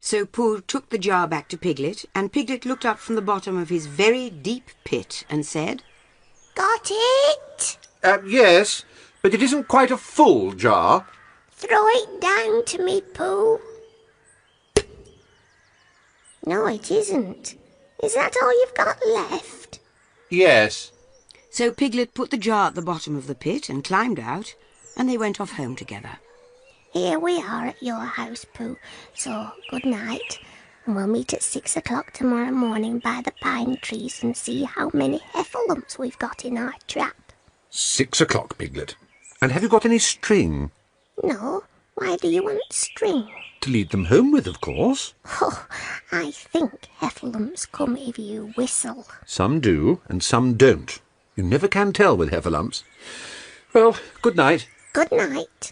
So Pooh took the jar back to Piglet, and Piglet looked up from the bottom of his very deep pit and said, Got it? Yes, but it isn't quite a full jar. Throw it down to me, Pooh. No, it isn't. Is that all you've got left? Yes. So Piglet put the jar at the bottom of the pit and climbed out, and they went off home together. Here we are at your house, Pooh, so good night, and we'll meet at 6 o'clock tomorrow morning by the pine trees and see how many heffalumps we've got in our trap. 6 o'clock, Piglet. And have you got any string? No, why do you want string? To lead them home with, of course. Oh, I think heffalumps come if you whistle. Some do, and some don't. You never can tell with heffalumps. Well, good night. Good night.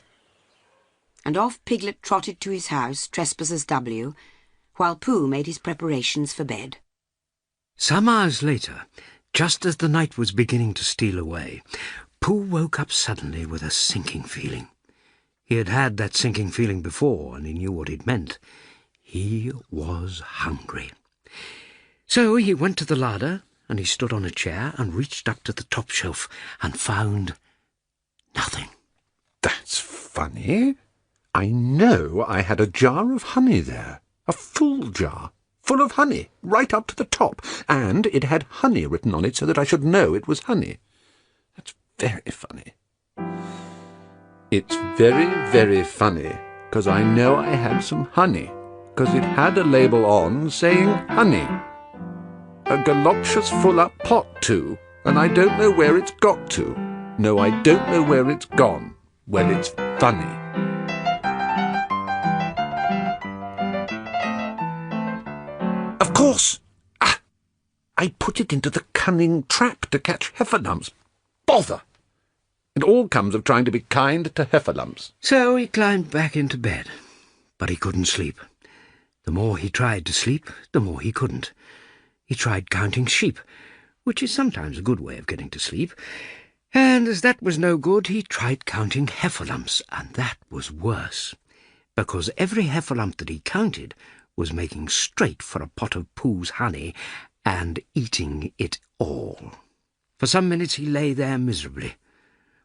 And off Piglet trotted to his house, Trespassers W., while Pooh made his preparations for bed. Some hours later, just as the night was beginning to steal away, Pooh woke up suddenly with a sinking feeling. He had had that sinking feeling before, and he knew what it meant. He was hungry. So he went to the larder, and he stood on a chair and reached up to the top shelf and found nothing. That's funny. I know I had a jar of honey there, a full jar, full of honey, right up to the top, and it had honey written on it so that I should know it was honey. That's very funny. It's very, very funny, because I know I had some honey, because it had a label on saying honey. A galoshes full up pot too, and I don't know where it's got to. No, I don't know where it's gone. Well, it's funny. Of course! I put it into the cunning trap to catch heffalumps. Bother! It all comes of trying to be kind to heffalumps. So he climbed back into bed, but he couldn't sleep. The more he tried to sleep, the more he couldn't. He tried counting sheep, which is sometimes a good way of getting to sleep, and as that was no good, he tried counting heffalumps, and that was worse, because every heffalump that he counted was making straight for a pot of Pooh's honey and eating it all. For some minutes he lay there miserably,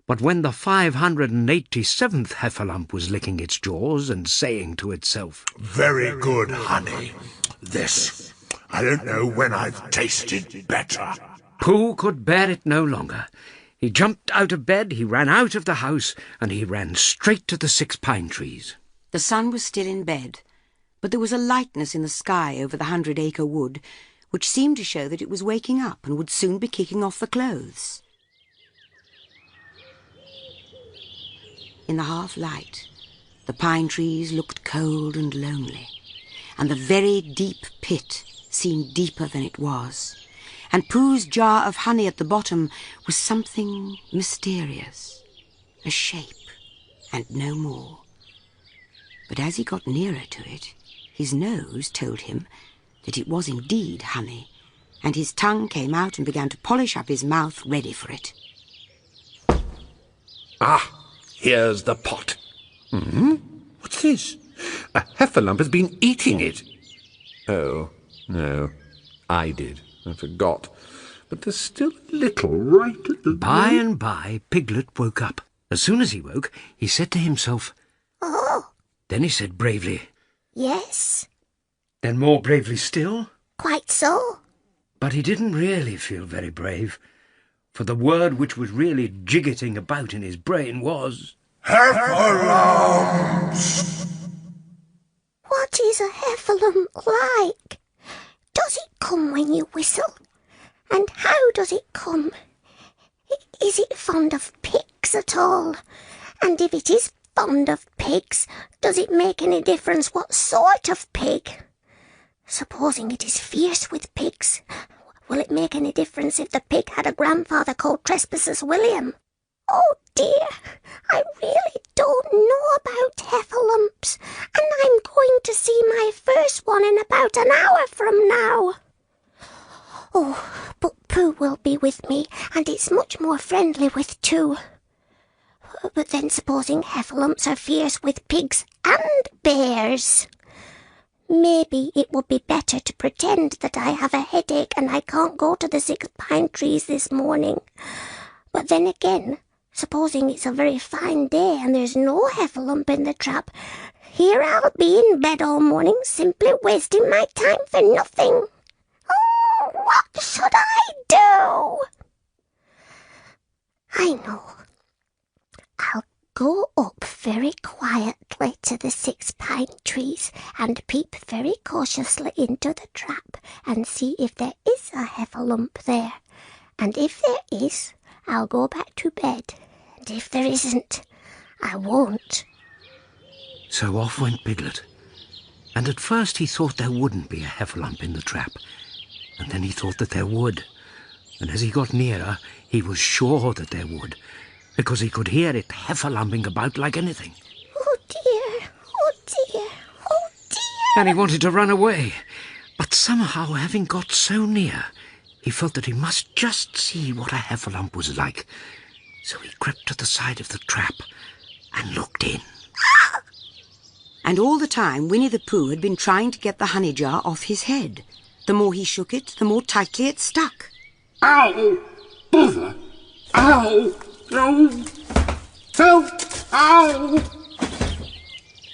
but when the 587th heffalump was licking its jaws and saying to itself, "Very good, honey. This, I don't know when I've tasted better," Pooh could bear it no longer. He jumped out of bed, he ran out of the house, and he ran straight to the 6 pine trees. The sun was still in bed, but there was a lightness in the sky over the 100-acre wood, which seemed to show that it was waking up and would soon be kicking off the clothes. In the half-light, the pine trees looked cold and lonely, and the very deep pit seemed deeper than it was, and Pooh's jar of honey at the bottom was something mysterious, a shape, and no more. But as he got nearer to it, his nose told him that it was indeed honey, and his tongue came out and began to polish up his mouth ready for it. Ah, here's the pot. What's this? A heffalump has been eating it. Oh, no, I did. I forgot. But there's still a little right at the... By and by, Piglet woke up. As soon as he woke, he said to himself, "Oh, Then he said bravely, yes, then more bravely still. quite so." But he didn't really feel very brave, for the word which was really jiggetting about in his brain was... "Heffalumps!" What is a heffalump like? Does it come when you whistle? And how does it come? Is it fond of pigs at all? And if it is fond of pigs, does it make any difference what sort of pig? Supposing it is fierce with pigs, will it make any difference if the pig had a grandfather called Trespassers William? Oh dear, I really don't know about heffalumps, and I'm going to see my first one in about an hour from now. Oh, but Pooh will be with me, and it's much more friendly with 2. But then supposing heffalumps are fierce with pigs and bears? Maybe it would be better to pretend that I have a headache and I can't go to the 6 pine trees this morning. But then again, supposing it's a very fine day and there's no heffalump in the trap, here I'll be in bed all morning simply wasting my time for nothing. Oh, what should I do? I know. I'll go up very quietly to the 6 pine trees and peep very cautiously into the trap and see if there is a heffalump there. And if there is, I'll go back to bed. And if there isn't, I won't. So off went Piglet. And at first he thought there wouldn't be a heffalump in the trap. And then he thought that there would. And as he got nearer, he was sure that there would, because he could hear it heffalumping about like anything. Oh dear, oh dear, oh dear. And he wanted to run away. But somehow, having got so near, he felt that he must just see what a heffalump was like. So he crept to the side of the trap and looked in. And all the time Winnie-the-Pooh had been trying to get the honey jar off his head. The more he shook it, the more tightly it stuck. Ow! Bother! Ow! No! Help! Ow!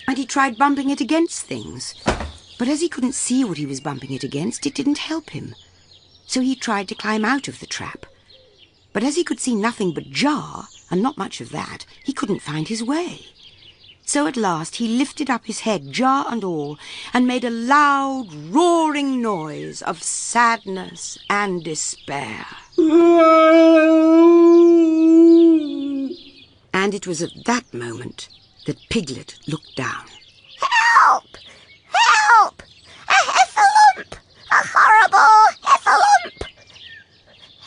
And he tried bumping it against things. But as he couldn't see what he was bumping it against, it didn't help him. So he tried to climb out of the trap. But as he could see nothing but jar, and not much of that, he couldn't find his way. So at last he lifted up his head, jar and all, and made a loud, roaring noise of sadness and despair. And it was at that moment that Piglet looked down. Help! Help! A heffalump! A horrible heffalump!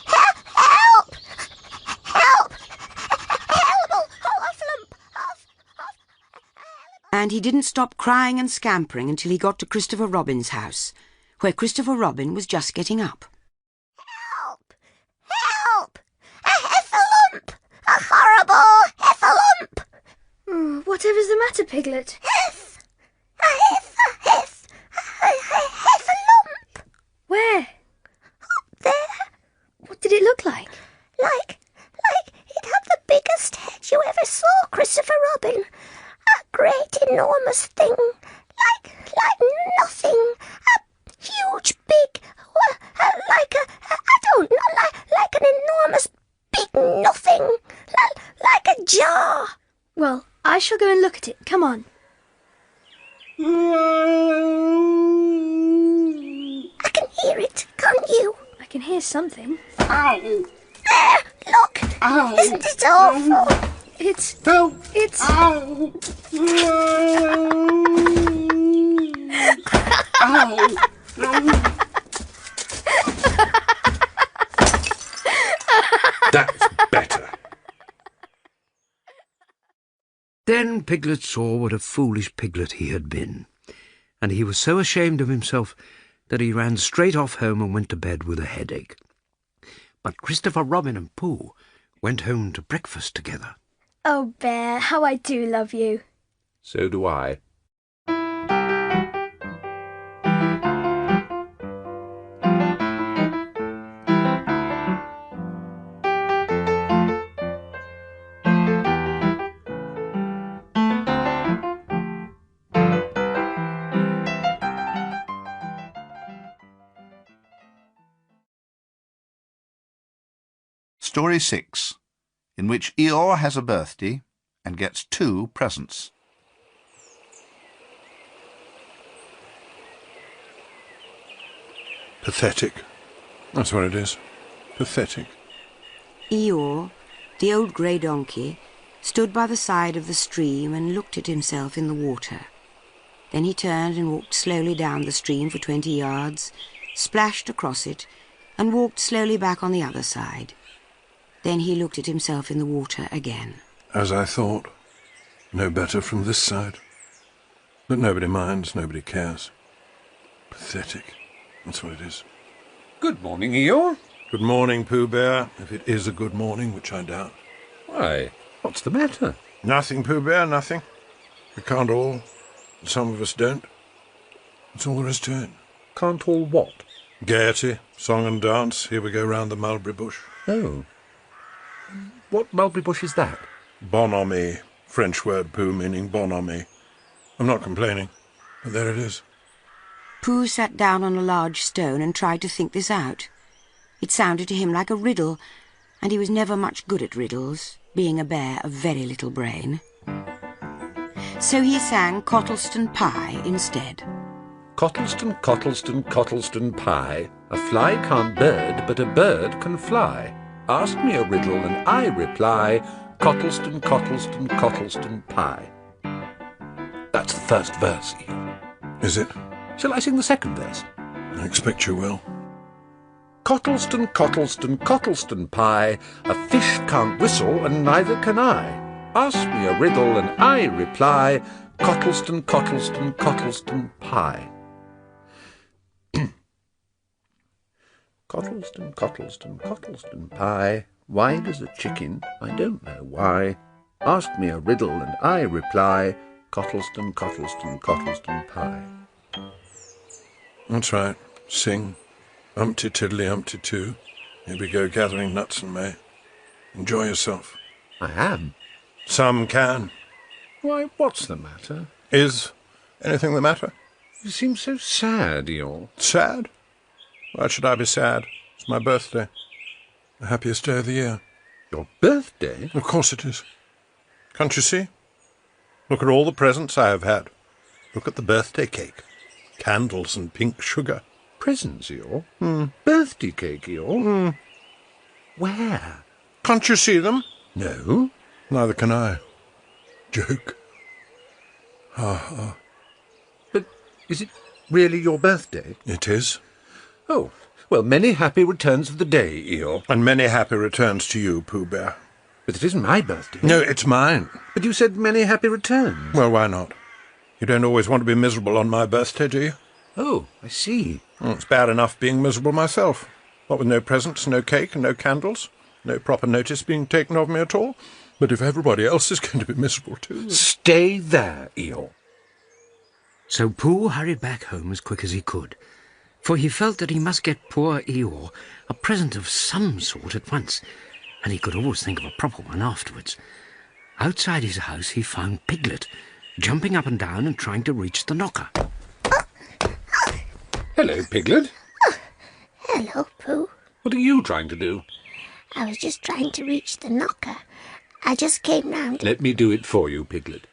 Help! Help! Help! Horrible heffalump! And he didn't stop crying and scampering until he got to Christopher Robin's house, where Christopher Robin was just getting up. Help! Help! A heffalump! A horrible heffalump! Whatever's the matter, Piglet? Hiff! A hiff! A hiff! A enormous thing, like nothing, a huge big, like I don't know, like an enormous big nothing, like a jar. Well, I shall go and look at it. Come on. I can hear it, can't you? I can hear something. There, look! Isn't it awful? It's... That's better. Then Piglet saw what a foolish piglet he had been, and he was so ashamed of himself that he ran straight off home and went to bed with a headache. But Christopher Robin and Pooh went home to breakfast together. Oh, Bear, how I do love you. So do I. Story 6, in which Eeyore has a birthday and gets 2 presents. Pathetic. That's what it is. Pathetic. Eeyore, the old grey donkey, stood by the side of the stream and looked at himself in the water. Then he turned and walked slowly down the stream for 20 yards, splashed across it, and walked slowly back on the other side. Then he looked at himself in the water again. As I thought. No better from this side. But nobody minds, nobody cares. Pathetic. That's what it is. Good morning, Eeyore. Good morning, Pooh Bear, if it is a good morning, which I doubt. Why, what's the matter? Nothing, Pooh Bear, nothing. We can't all. Some of us don't. That's all there is to it. Can't all what? Gaiety, song and dance. Here we go round the mulberry bush. Oh. What mulberry bush is that? Bonhomie. French word, Pooh, meaning bonhomie. I'm not complaining, but there it is. Pooh sat down on a large stone and tried to think this out. It sounded to him like a riddle, and he was never much good at riddles, being a bear of very little brain. So he sang Cottleston Pie instead. Cottleston, Cottleston, Cottleston pie. A fly can't bird, but a bird can fly. Ask me a riddle and I reply, Cottleston, Cottleston, Cottleston pie. That's the first verse, Eeyore. Is it? Shall I sing the second verse? I expect you will. Cottleston, Cottleston, Cottleston pie. A fish can't whistle and neither can I. Ask me a riddle and I reply, Cottleston, Cottleston, Cottleston pie. Cottleston, Cottleston, Cottleston pie. Why does a chicken? I don't know why. Ask me a riddle and I reply, Cottleston, Cottleston, Cottleston pie. That's right. Sing. Umpty tiddly umpty too. Here we go gathering nuts and may. Enjoy yourself. I am. Some can. Why, what's the matter? Is anything the matter? You seem so sad, Eeyore. Sad? Why should I be sad? It's my birthday. The happiest day of the year. Your birthday? Of course it is. Can't you see? Look at all the presents I have had. Look at the birthday cake. Candles and pink sugar. Presents, Eeyore? Birthday cake, Eeyore? Where? Can't you see them? No. Neither can I. Joke. Ha ha. But is it really your birthday? It is. Oh, well, many happy returns of the day, Eeyore. And many happy returns to you, Pooh Bear. But it isn't my birthday. No, it's mine. But you said many happy returns. Well, why not? You don't always want to be miserable on my birthday, do you? Oh, I see. Well, it's bad enough being miserable myself. What with no presents, no cake, and no candles. No proper notice being taken of me at all. But if everybody else is going to be miserable too... Stay there, Eeyore. So Pooh hurried back home as quick as he could, for he felt that he must get poor Eeyore a present of some sort at once, and he could always think of a proper one afterwards. Outside his house he found Piglet, jumping up and down and trying to reach the knocker. Hello, Piglet. Hello, Pooh. What are you trying to do? I was just trying to reach the knocker. I just came round. Let me do it for you, Piglet.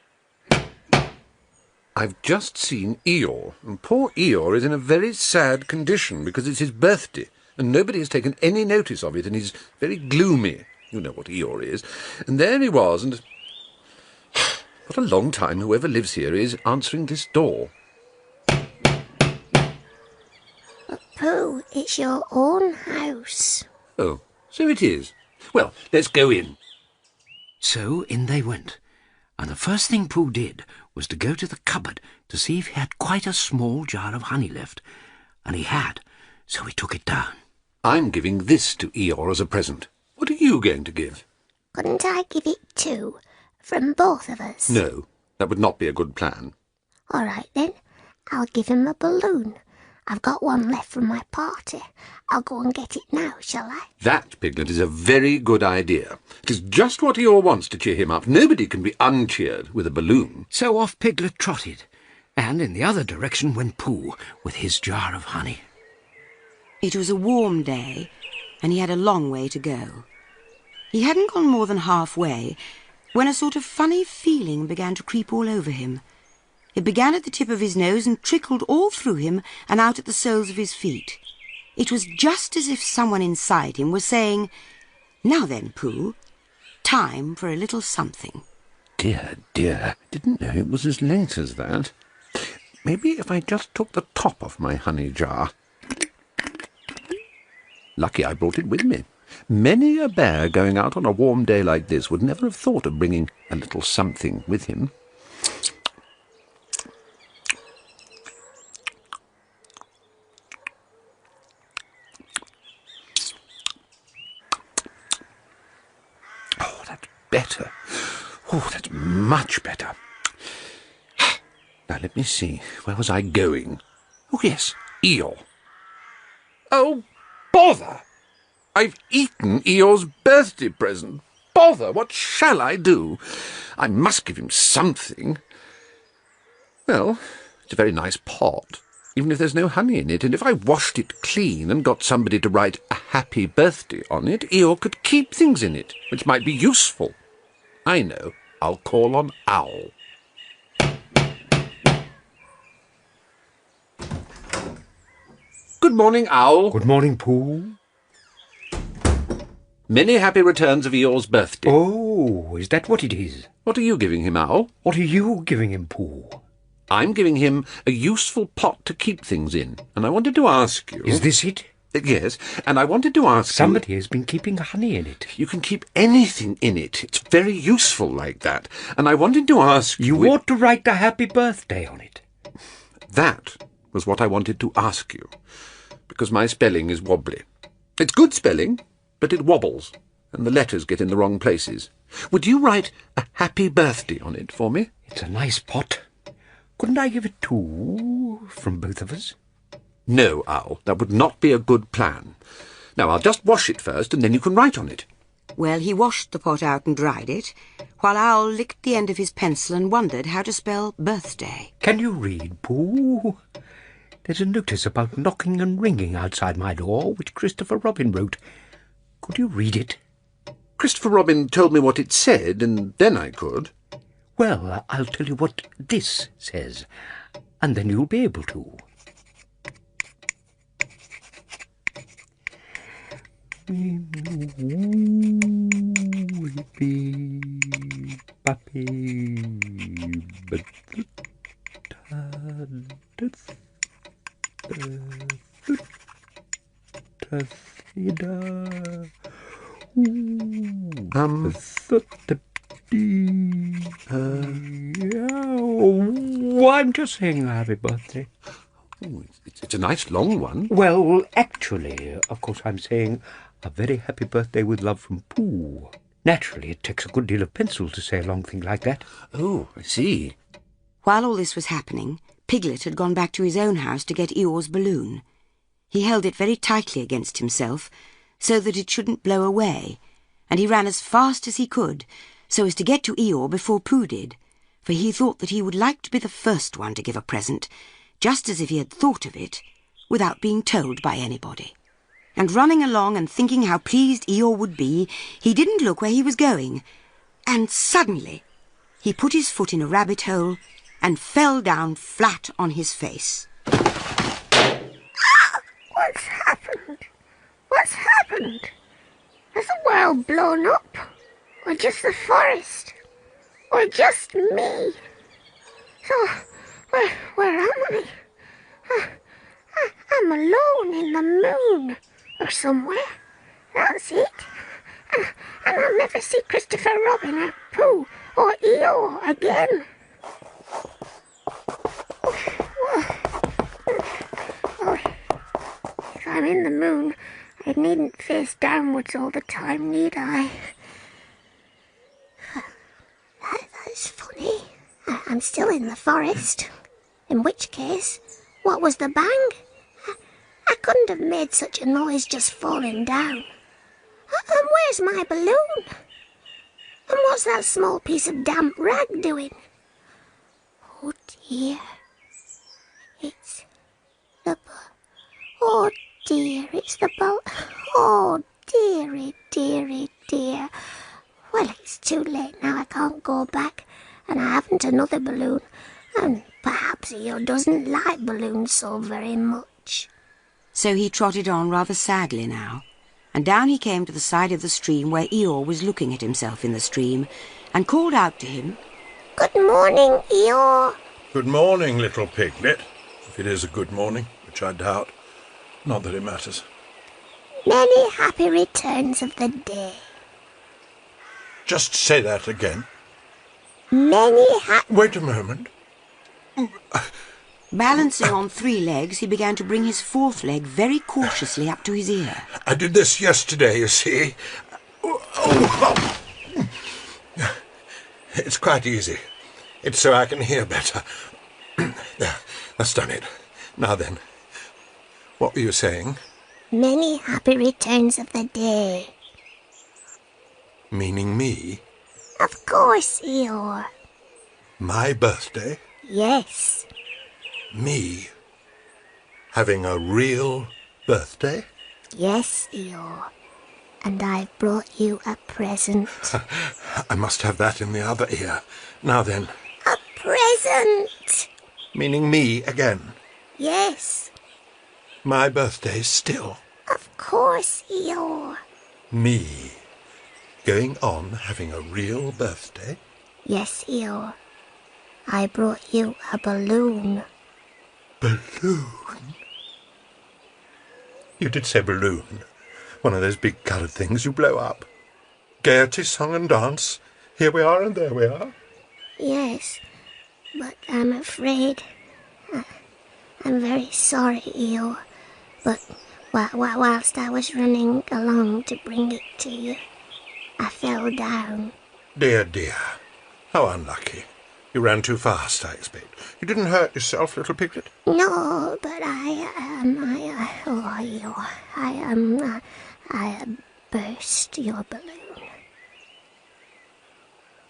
I've just seen Eeyore, and poor Eeyore is in a very sad condition because it's his birthday, and nobody has taken any notice of it, and he's very gloomy. You know what Eeyore is. And there he was, and what a long time whoever lives here is answering this door. Pooh, it's your own house. Oh, so it is. Well, let's go in. So in they went, and the first thing Pooh did was to go to the cupboard to see if he had quite a small jar of honey left, and he had, so he took it down. I'm giving this to Eeyore as a present. What are you going to give? Couldn't I give it two, from both of us? No, that would not be a good plan. All right, then. I'll give him a balloon. I've got one left from my party. I'll go and get it now, shall I? That, Piglet, is a very good idea. It is just what Eeyore wants to cheer him up. Nobody can be uncheered with a balloon. So off Piglet trotted, and in the other direction went Pooh with his jar of honey. It was a warm day, and he had a long way to go. He hadn't gone more than halfway when a sort of funny feeling began to creep all over him. It began at the tip of his nose and trickled all through him and out at the soles of his feet. It was just as if someone inside him was saying, "Now then, Pooh, time for a little something." Dear, dear, didn't know it was as late as that. Maybe if I just took the top off my honey jar. Lucky I brought it with me. Many a bear going out on a warm day like this would never have thought of bringing a little something with him. Oh, that's better. Oh, that's much better. Now, let me see. Where was I going? Oh, yes, Eeyore. Oh, bother! I've eaten Eeyore's birthday present. Bother! What shall I do? I must give him something. Well, it's a very nice pot, even if there's no honey in it, and if I washed it clean and got somebody to write a happy birthday on it, Eeyore could keep things in it, which might be useful. I know. I'll call on Owl. Good morning, Owl. Good morning, Pooh. Many happy returns of Eeyore's birthday. Oh, is that what it is? What are you giving him, Owl? What are you giving him, Pooh? I'm giving him a useful pot to keep things in, and I wanted to ask you... Is this it? Yes, and I wanted to ask Somebody has been keeping honey in it. You can keep anything in it. It's very useful like that. And I wanted to ask you... You ought to write a happy birthday on it. That was what I wanted to ask you, because my spelling is wobbly. It's good spelling, but it wobbles, and the letters get in the wrong places. Would you write a happy birthday on it for me? It's a nice pot. Couldn't I give it two from both of us? No, Owl, that would not be a good plan. Now, I'll just wash it first, and then you can write on it. Well, he washed the pot out and dried it, while Owl licked the end of his pencil and wondered how to spell birthday. Can you read, Pooh? There's a notice about knocking and ringing outside my door, which Christopher Robin wrote. Could you read it? Christopher Robin told me what it said, and then I could. Well, I'll tell you what this says, and then you'll be able to. I'm just saying happy birthday. Oh, it's a nice long one. Well, actually, of course, I'm saying a very happy birthday with love from Pooh. Naturally, it takes a good deal of pencil to say a long thing like that. Oh, I see. While all this was happening, Piglet had gone back to his own house to get Eeyore's balloon. He held it very tightly against himself, so that it shouldn't blow away, and he ran as fast as he could, so as to get to Eeyore before Pooh did. for he thought that he would like to be the first one to give a present, just as if he had thought of it, without being told by anybody. And running along and thinking how pleased Eeyore would be, he didn't look where he was going, and suddenly he put his foot in a rabbit hole and fell down flat on his face. What's happened? What's happened? Has the world blown up? Or just the forest? Or just me? So, where am I? I'm alone in the moon, or somewhere. That's it. And I'll never see Christopher Robin or Pooh or Eeyore again. Oh, if I'm in the moon, I needn't face downwards all the time, need I? That's funny. I'm still in the forest. In which case, what was the bang? I couldn't have made such a noise just falling down. And where's my balloon? And what's that small piece of damp rag doing? Oh dear. It's the oh dear, it's the oh dearie, dearie, dear. Well, it's too late now. I can't go back. And I haven't another balloon. And perhaps Eeyore doesn't like balloons so very much. So he trotted on rather sadly now, and down he came to the side of the stream where Eeyore was looking at himself in the stream, and called out to him, "Good morning, Eeyore." Good morning, little piglet. If it is a good morning, which I doubt. Not that it matters. Many happy returns of the day. Just say that again. Many Wait a moment. Balancing on 3 legs, he began to bring his 4th leg very cautiously up to his ear. I did this yesterday, you see. It's quite easy. It's so I can hear better. There, that's done it. Now then, what were you saying? Many happy returns of the day. Meaning me? Of course, Eeyore. My birthday? Yes. Me? Having a real birthday? Yes, Eeyore. And I've brought you a present. I must have that in the other ear. Now then. A present! Meaning me again? Yes. My birthday still? Of course, Eeyore. Me? Going on having a real birthday? Yes, Eeyore. I brought you a balloon. Balloon? You did say balloon. One of those big coloured things you blow up. Gaiety, song and dance. Here we are and there we are. Yes, but I'm afraid. I'm very sorry, Eeyore. But whilst I was running along to bring it to you, I fell down. Dear, dear. How unlucky. You ran too fast, I expect. You didn't hurt yourself, little piglet? No, but I burst your balloon.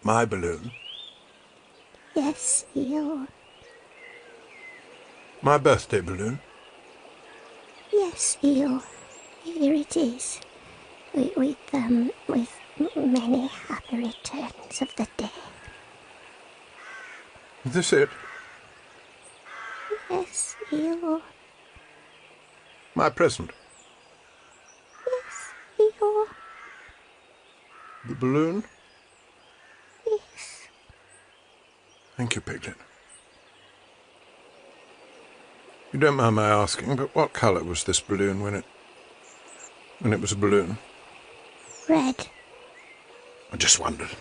My balloon? Yes, Eeyore. My birthday balloon? Yes, Eeyore. Here it is. With many happy returns of the day. Is this it? Yes, Eeyore. My present? Yes, Eeyore. The balloon? Yes. Thank you, Piglet. You don't mind my asking, but what colour was this balloon when it was a balloon? Red. I just wondered.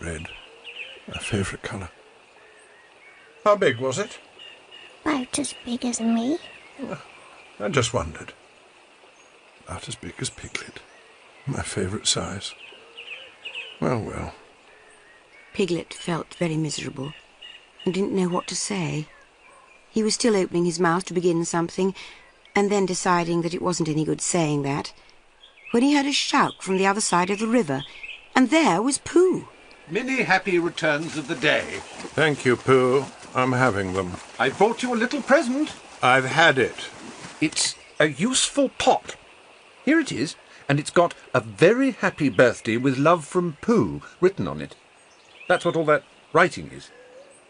Red. My favourite colour. How big was it? About as big as me. I just wondered. About as big as Piglet. My favourite size. Well, well. Piglet felt very miserable and didn't know what to say. He was still opening his mouth to begin something, and then deciding that it wasn't any good saying that, when he heard a shout from the other side of the river, and there was Pooh. Many happy returns of the day. Thank you, Pooh. I'm having them. I brought you a little present. I've had it. It's a useful pot. Here it is, and it's got a very happy birthday with love from Pooh written on it. That's what all that writing is.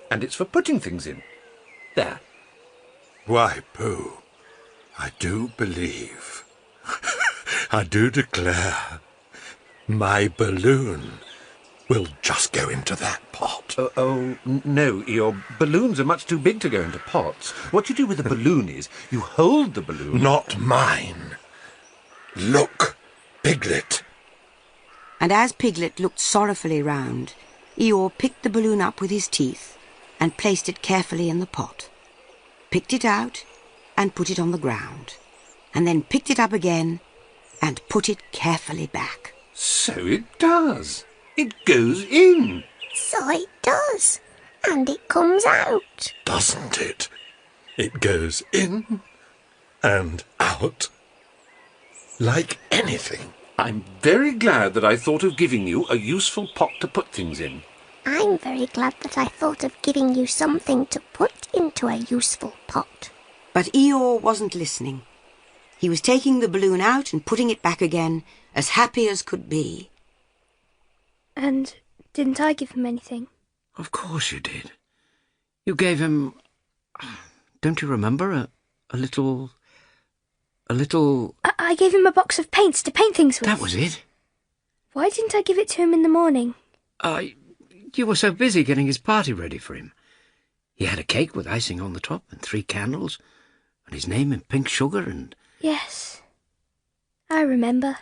And it's for putting things in. There. Why, Pooh, I do believe, I do declare, my balloon will just go into that pot. No, your balloons are much too big to go into pots. What you do with a balloon is you hold the balloon... Not mine. Look, Piglet. And as Piglet looked sorrowfully round, Eeyore picked the balloon up with his teeth and placed it carefully in the pot, picked it out and put it on the ground, and then picked it up again and put it carefully back. So it does. It goes in. So it does. And it comes out. Doesn't it? It goes in and out. Like anything. I'm very glad that I thought of giving you a useful pot to put things in. I'm very glad that I thought of giving you something to put into a useful pot. But Eeyore wasn't listening. He was taking the balloon out and putting it back again, as happy as could be. And didn't I give him anything? Of course you did. You gave him... Don't you remember? A little... I gave him a box of paints to paint things with. That was it. Why didn't I give it to him in the morning? You were so busy getting his party ready for him. He had a cake with icing on the top and 3 candles, and his name in pink sugar and... Yes, I remember.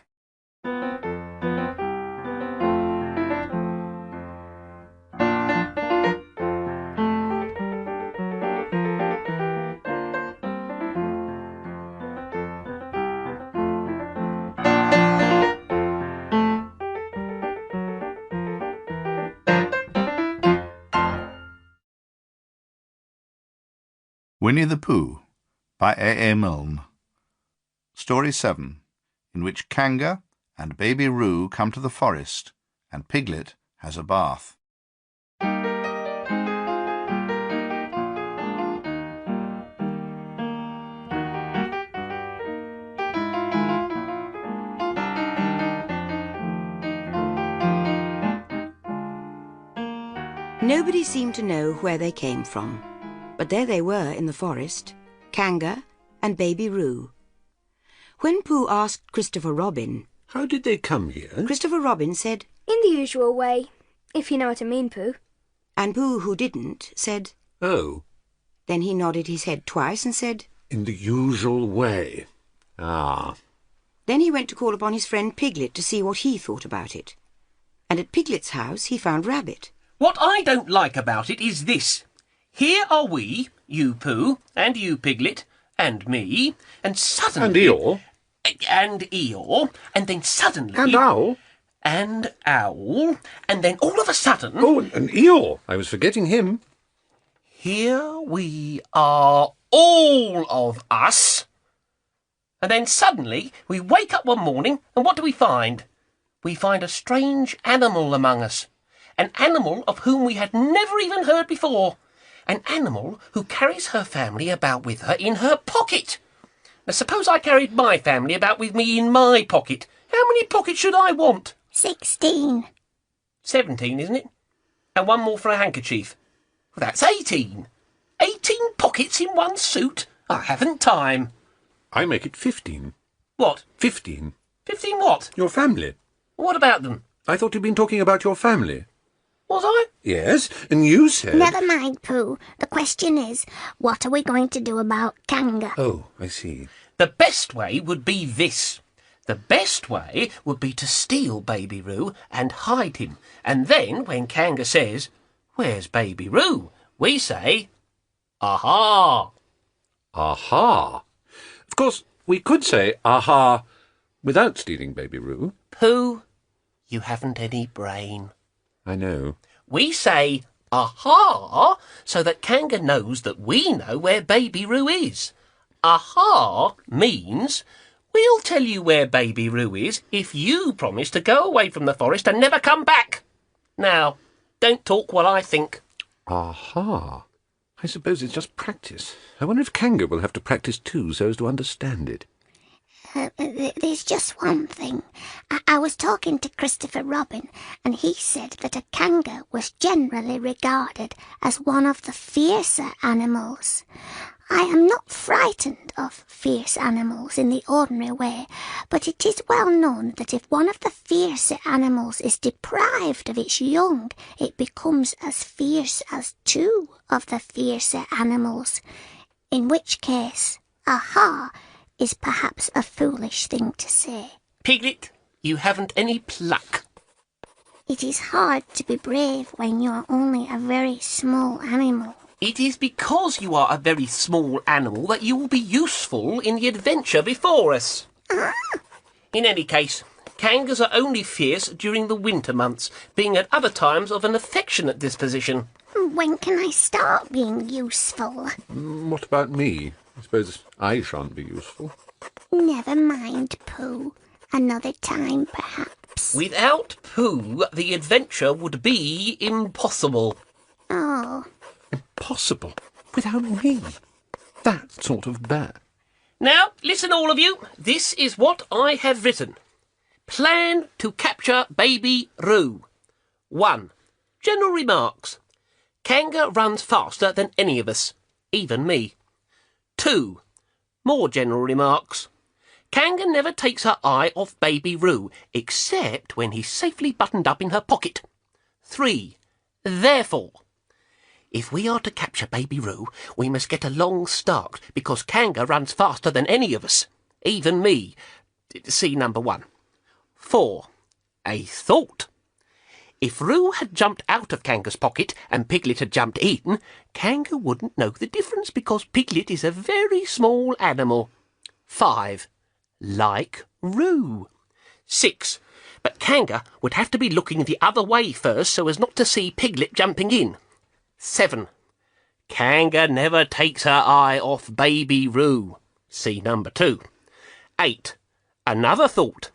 Winnie-the-Pooh by A.A.Milne. Story 7, in which Kanga and Baby Roo come to the forest and Piglet has a bath. Nobody seemed to know where they came from, but there they were in the forest, Kanga and Baby Roo. When Pooh asked Christopher Robin, How did they come here? Christopher Robin said, In the usual way, if you know what I mean, Pooh. and Pooh, who didn't, said... Oh, Then he nodded his head twice and said... in the usual way. Ah. Then he went to call upon his friend Piglet to see what he thought about it. And at Piglet's house he found Rabbit. What I don't like about it is this. Here are we, you Pooh, and you Piglet, and me, and suddenly... And Eeyore. And Eeyore, and then suddenly... And Owl. And Owl, and then all of a sudden... Oh, and Eeyore. I was forgetting him. Here we are, all of us. And then suddenly we wake up one morning, and what do we find? We find a strange animal among us. An animal of whom we had never even heard before. An animal who carries her family about with her in her pocket. Now suppose I carried my family about with me in my pocket. How many pockets should I want? 16. 17, isn't it? And one more for a handkerchief. Well, that's 18. 18 pockets in one suit? I haven't time. I make it 15. What? 15. 15 what? Your family. What about them? I thought you'd been talking about your family. Was I? Yes, and you said... Never mind, Pooh. The question is, what are we going to do about Kanga? Oh, I see. The best way would be this. The best way would be to steal Baby Roo and hide him. And then, when Kanga says, "Where's Baby Roo?" we say, "Aha!" Aha! Of course, we could say aha without stealing Baby Roo. Pooh, you haven't any brain. I know. We say aha so that Kanga knows that we know where Baby Roo is. Aha means we'll tell you where Baby Roo is if you promise to go away from the forest and never come back. Now, Don't talk while I think. Aha. I suppose it's just practice. I wonder if Kanga will have to practice too, so as to understand it. There's just one thing. I was talking to Christopher Robin, and he said that a kanga was generally regarded as one of the fiercer animals. I am not frightened of fierce animals in the ordinary way, but it is well known that if one of the fiercer animals is deprived of its young, it becomes as fierce as two of the fiercer animals, in which case, aha, is perhaps a foolish thing to say. Piglet, you haven't any pluck. It is hard to be brave when you are only a very small animal. It is because you are a very small animal that you will be useful in the adventure before us. In any case, kangas are only fierce during the winter months, being at other times of an affectionate disposition. When can I start being useful? What about me? I suppose I shan't be useful. Never mind, Pooh. Another time, perhaps. Without Pooh, the adventure would be impossible. Oh. Impossible. Without me. That's sort of bad. Now, listen all of you. This is what I have written. Plan to capture Baby Roo. 1. General remarks. Kanga runs faster than any of us, even me. 2. More general remarks. Kanga never takes her eye off Baby Roo, except when he's safely buttoned up in her pocket. 3. Therefore, if we are to capture Baby Roo, we must get a long start, because Kanga runs faster than any of us, even me. See number 1. 4. A thought. If Roo had jumped out of Kanga's pocket and Piglet had jumped in, Kanga wouldn't know the difference because Piglet is a very small animal. 5. Like Roo. 6. But Kanga would have to be looking the other way first so as not to see Piglet jumping in. 7. Kanga never takes her eye off Baby Roo. See number 2. 8. Another thought.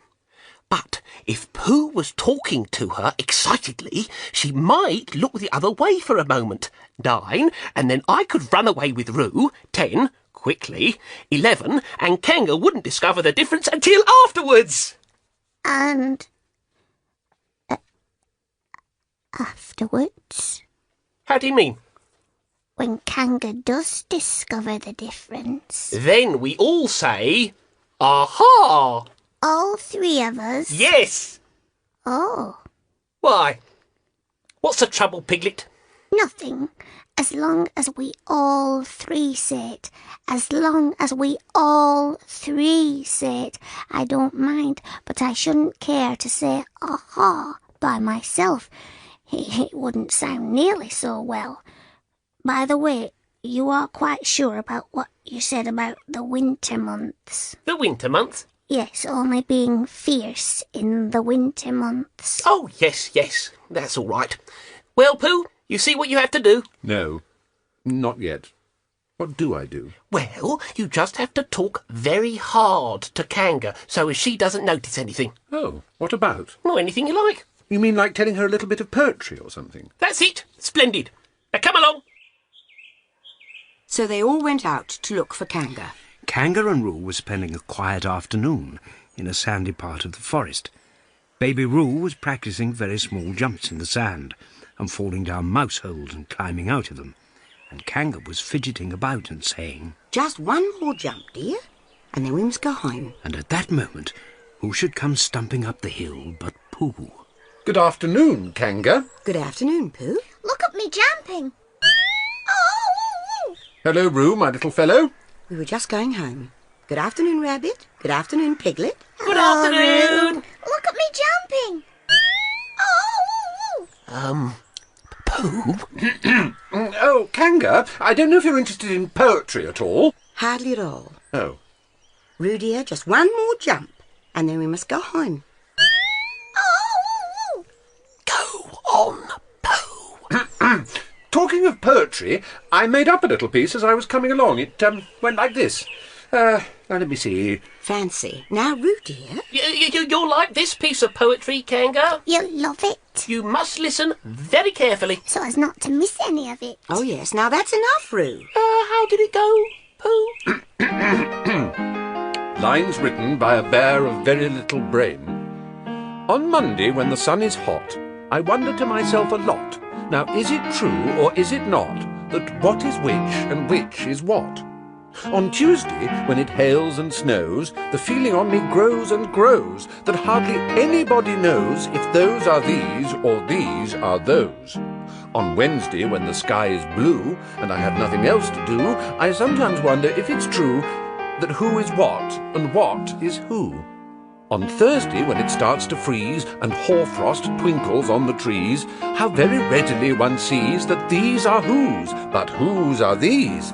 But if Pooh was talking to her excitedly, she might look the other way for a moment. 9, and then I could run away with Roo. 10, quickly. 11, and Kanga wouldn't discover the difference until afterwards. And afterwards? How do you mean? When Kanga does discover the difference. Then we all say, aha! All three of us? Yes! Oh. Why? What's the trouble, Piglet? Nothing. As long as we all three say it. As long as we all three say it. I don't mind, but I shouldn't care to say aha by myself. It wouldn't sound nearly so well. By the way, you are quite sure about what you said about the winter months? The winter months? Yes, only being fierce in the winter months. Oh, yes, that's all right. Well, Pooh, you see what you have to do? No, not yet. What do I do? Well, you just have to talk very hard to Kanga so as she doesn't notice anything. Oh, what about? Well, anything you like. You mean like telling her a little bit of poetry or something? That's it. Splendid. Now come along. So they all went out to look for Kanga. Kanga and Roo were spending a quiet afternoon in a sandy part of the forest. Baby Roo was practising very small jumps in the sand and falling down mouse holes and climbing out of them. And Kanga was fidgeting about and saying, "Just one more jump, dear, and then we must go home." And at that moment, who should come stumping up the hill but Pooh. Good afternoon, Kanga. Good afternoon, Pooh. Look at me jumping. Oh! Hello, Roo, my little fellow. We were just going home. Good afternoon, Rabbit. Good afternoon, Piglet. Good afternoon. Look at me jumping. Oh! Pooh? Oh, Kanga, I don't know if you're interested in poetry at all. Hardly at all. Oh. Roo, dear, just one more jump, and then we must go home. Oh! Go on, Pooh. Talking of poetry, I made up a little piece as I was coming along. It went like this. Let me see. Fancy. Now, Roo dear. You'll like this piece of poetry, Kanga. You'll love it. You must listen very carefully. So as not to miss any of it. Oh, yes. Now, that's enough, Roo. How did it go, Pooh? Lines written by a bear of very little brain. On Monday, when the sun is hot, I wonder to myself a lot. Now, is it true or is it not that what is which and which is what? On Tuesday, when it hails and snows, the feeling on me grows and grows that hardly anybody knows if those are these or these are those. On Wednesday, when the sky is blue and I have nothing else to do, I sometimes wonder if it's true that who is what and what is who. On Thursday, when it starts to freeze and hoarfrost twinkles on the trees, how very readily one sees that these are whose, but whose are these.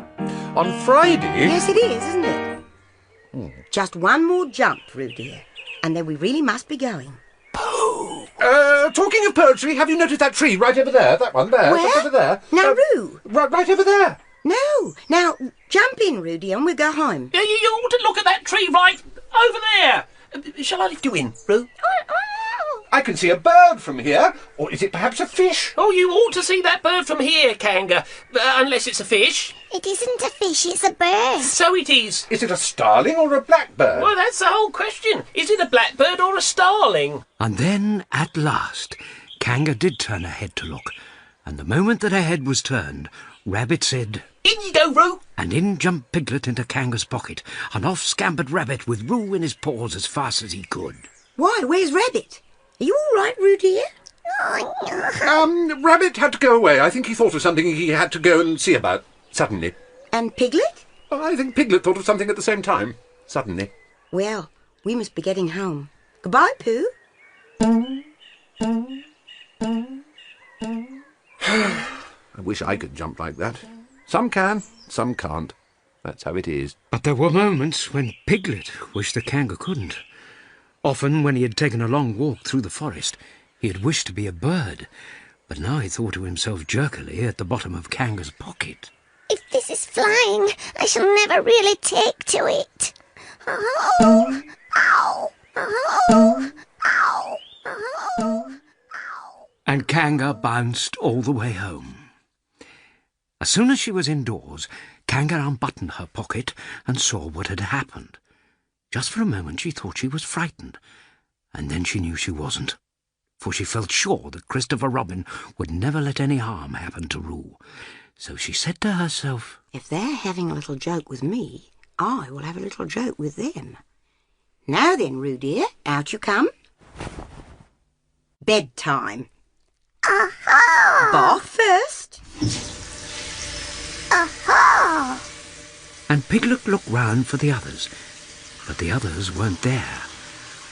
On Friday... Yes, it is, isn't it? Just one more jump, Roo dear, and then we really must be going. Pooh! Talking of poetry, have you noticed that tree right over there? That one there? Where? Just over there. Now, Roo. Right over there. No. Now, jump in, Roo dear, and we'll go home. You ought to look at that tree right over there. Shall I lift you in, Roo? I can see a bird from here. Or is it perhaps a fish? Oh, you ought to see that bird from here, Kanga. Unless it's a fish. It isn't a fish, it's a bird. So it is. Is it a starling or a blackbird? Well, that's the whole question. Is it a blackbird or a starling? And then, at last, Kanga did turn her head to look, and the moment that her head was turned, Rabbit said, "In you go, Roo!" and in jumped Piglet into Kanga's pocket, and off scampered Rabbit with Roo in his paws as fast as he could. Why, where's Rabbit? Are you all right, Roo dear? Rabbit had to go away. I think he thought of something he had to go and see about, suddenly. And Piglet? Well, I think Piglet thought of something at the same time, suddenly. Well, we must be getting home. Goodbye, Pooh. I wish I could jump like that. Some can, some can't. That's how it is. But there were moments when Piglet wished that Kanga couldn't. Often, when he had taken a long walk through the forest, he had wished to be a bird, but now he thought to himself jerkily at the bottom of Kanga's pocket. If this is flying, I shall never really take to it. Oh, ow, oh, ow, oh. And Kanga bounced all the way home. As soon as she was indoors, Kanga unbuttoned her pocket and saw what had happened. Just for a moment she thought she was frightened, and then she knew she wasn't, for she felt sure that Christopher Robin would never let any harm happen to Roo. So she said to herself, If they're having a little joke with me, I will have a little joke with them. Now then, Roo dear, out you come. Bedtime. Aha! Bath first. Aha! and Piglet looked round for the others. But the others weren't there.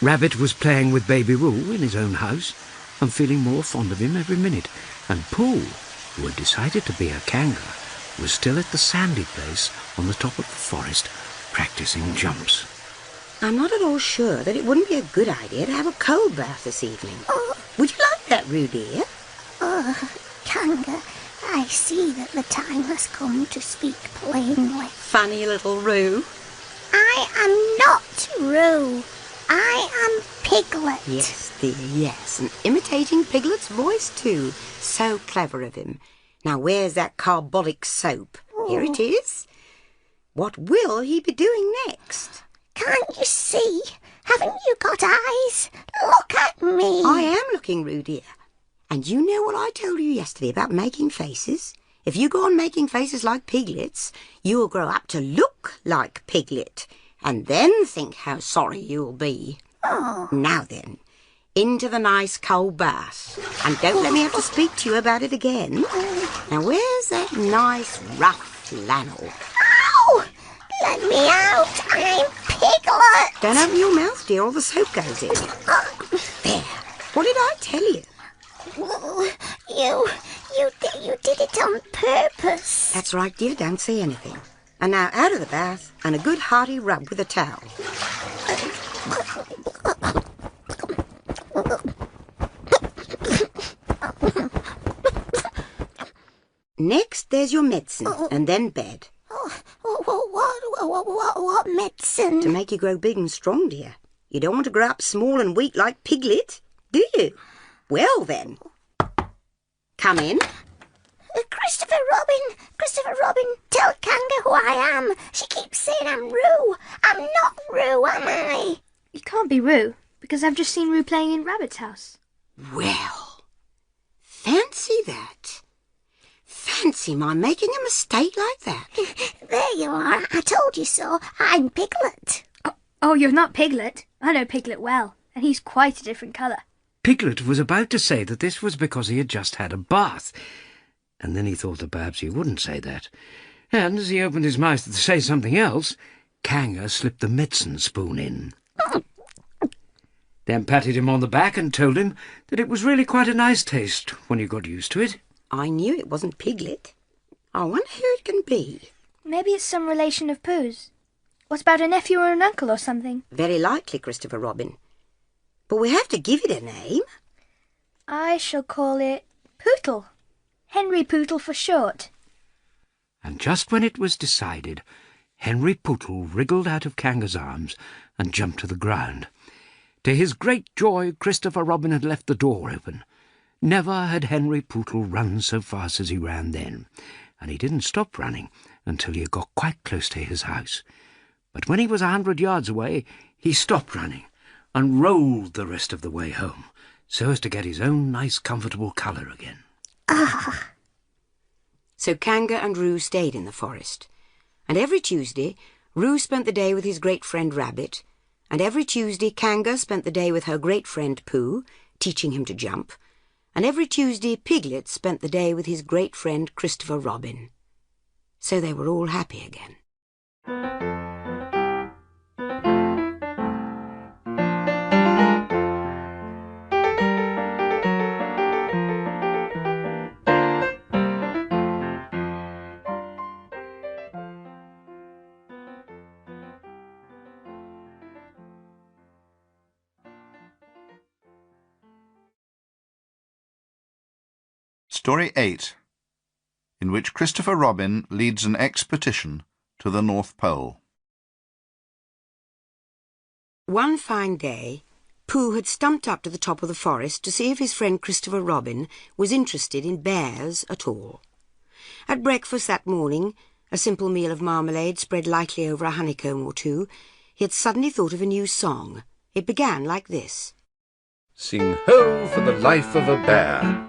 Rabbit was playing with Baby Roo in his own house and feeling more fond of him every minute, and Pooh, who had decided to be a Kanga, was still at the sandy place on the top of the forest practicing jumps. I'm not at all sure that it wouldn't be a good idea to have a cold bath this evening. Would you like that, Roo dear? Kanga, I see that the time has come to speak plainly. Funny little Roo. I am not Roo. I am Piglet. Yes, dear, yes, and imitating Piglet's voice too. So clever of him. Now where's that carbolic soap? Here it is. What will he be doing next? Can't you see? Haven't you got eyes? Look at me. I am looking, Roo dear. And you know what I told you yesterday about making faces? If you go on making faces like Piglet's, you will grow up to look like Piglet, and then think how sorry you'll be. Now then, into the nice cold bath, and don't let me have to speak to you about it again. Now where's that nice rough flannel? Ow! Let me out. I'm Piglet. Don't open your mouth, dear, or the soap goes in. There. What did I tell you? You did it on purpose. That's right, dear, don't say anything. And now out of the bath, and a good hearty rub with a towel. Next, there's your medicine, and then bed. What medicine? To make you grow big and strong, dear. You don't want to grow up small and weak like Piglet, do you? Well, then. Come in. Christopher Robin, tell Kanga who I am. She keeps saying I'm Roo. I'm not Roo, am I? You can't be Roo, because I've just seen Roo playing in Rabbit's house. Well, fancy that. Fancy my making a mistake like that. There you are. I told you so. I'm Piglet. Oh, you're not Piglet. I know Piglet well, and he's quite a different colour. Piglet was about to say that this was because he had just had a bath, and then he thought that perhaps he wouldn't say that. And as he opened his mouth to say something else, Kanga slipped the medicine spoon in. Then patted him on the back and told him that it was really quite a nice taste when you got used to it. I knew it wasn't Piglet. I wonder who it can be. Maybe it's some relation of Pooh's. What about a nephew or an uncle or something? Very likely, Christopher Robin. But we have to give it a name. I shall call it Pootle. Henry Pootle for short. And just when it was decided, Henry Pootle wriggled out of Kanga's arms and jumped to the ground. To his great joy, Christopher Robin had left the door open. Never had Henry Pootle run so fast as he ran then, and he didn't stop running until he had got quite close to his house. But when he was 100 yards away, he stopped running and rolled the rest of the way home, so as to get his own nice comfortable colour again. So Kanga and Roo stayed in the forest, and every Tuesday Roo spent the day with his great friend Rabbit, and every Tuesday Kanga spent the day with her great friend Pooh, teaching him to jump, and every Tuesday Piglet spent the day with his great friend Christopher Robin. So they were all happy again. Story 8, in which Christopher Robin leads an expedition to the North Pole. One fine day, Pooh had stumped up to the top of the forest to see if his friend Christopher Robin was interested in bears at all. At breakfast that morning, a simple meal of marmalade spread lightly over a honeycomb or two, he had suddenly thought of a new song. It began like this. Sing ho for the life of a bear.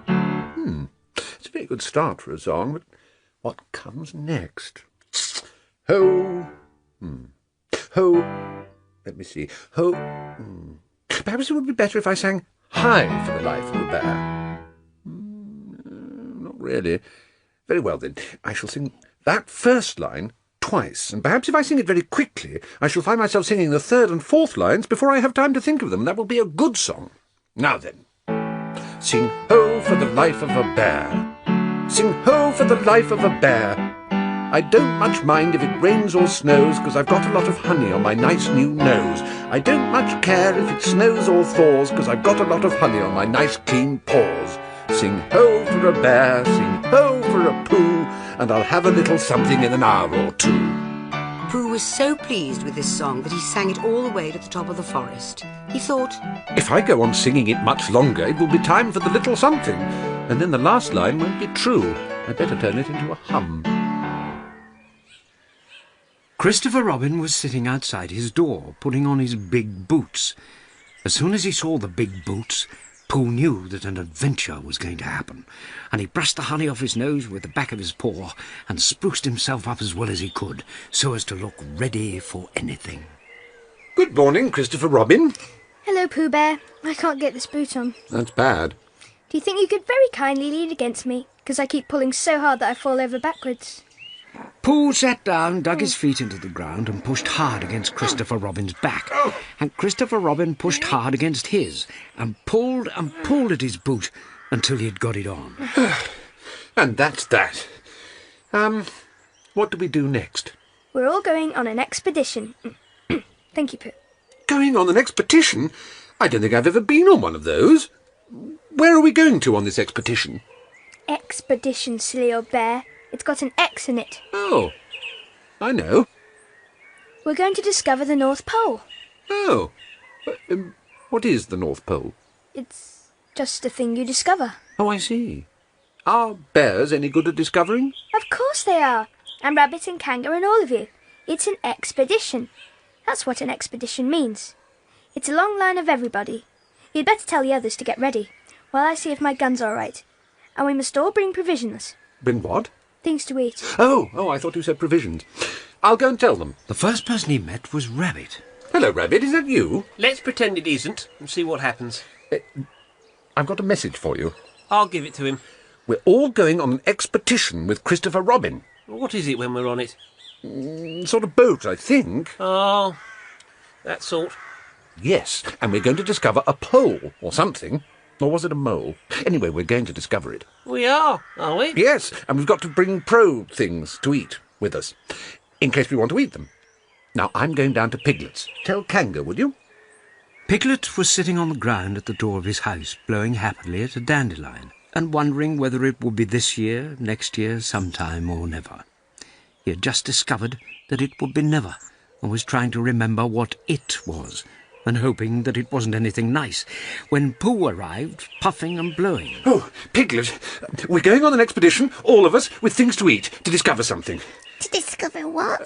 It's a very good start for a song, but what comes next? Ho. Ho. Let me see. Ho. Perhaps it would be better if I sang hi for the life of a bear. Not really. Very well, then. I shall sing that first line twice, and perhaps if I sing it very quickly, I shall find myself singing the third and fourth lines before I have time to think of them. That will be a good song. Now then. Sing ho for the life of a bear. Sing ho for the life of a bear. I don't much mind if it rains or snows, 'cause I've got a lot of honey on my nice new nose. I don't much care if it snows or thaws, 'cause I've got a lot of honey on my nice clean paws. Sing ho for a bear, sing ho for a Pooh, and I'll have a little something in an hour or two. Pooh was so pleased with this song that he sang it all the way to the top of the forest. He thought, If I go on singing it much longer, it will be time for the little something, and then the last line won't be true. I'd better turn it into a hum. Christopher Robin was sitting outside his door, putting on his big boots. As soon as he saw the big boots, Pooh knew that an adventure was going to happen, and he brushed the honey off his nose with the back of his paw and spruced himself up as well as he could, so as to look ready for anything. Good morning, Christopher Robin. Hello, Pooh Bear. I can't get this boot on. That's bad. Do you think you could very kindly lean against me? Because I keep pulling so hard that I fall over backwards. Pooh sat down, dug his feet into the ground and pushed hard against Christopher Robin's back. And Christopher Robin pushed hard against his and pulled at his boot until he had got it on. And that's that. What do we do next? We're all going on an expedition. Thank you, Pooh. Going on an expedition? I don't think I've ever been on one of those. Where are we going to on this expedition? Expedition, silly old bear. It's got an X in it. Oh, I know. We're going to discover the North Pole. Oh. What is the North Pole? It's just a thing you discover. Oh, I see. Are bears any good at discovering? Of course they are. And Rabbit and Kangaroo and all of you. It's an expedition. That's what an expedition means. It's a long line of everybody. You'd better tell the others to get ready, while I see if my gun's all right. And we must all bring provisions. Bring what? Things to eat. Oh, I thought you said provisions. I'll go and tell them. The first person he met was Rabbit. Hello, Rabbit, is that you? Let's pretend it isn't and see what happens. I've got a message for you. I'll give it to him. We're all going on an expedition with Christopher Robin. What is it when we're on it? Sort of boat, I think. Oh, that sort. Yes, and we're going to discover a pole or something. Or was it a mole? Anyway, we're going to discover it. We are we? Yes, and we've got to bring things to eat with us, in case we want to eat them. Now, I'm going down to Piglet's. Tell Kanga, would you? Piglet was sitting on the ground at the door of his house, blowing happily at a dandelion, and wondering whether it would be this year, next year, sometime, or never. He had just discovered that it would be never, and was trying to remember what it was, and hoping that it wasn't anything nice, when Pooh arrived, puffing and blowing. Oh, Piglet, we're going on an expedition, all of us, with things to eat, to discover something. To discover what?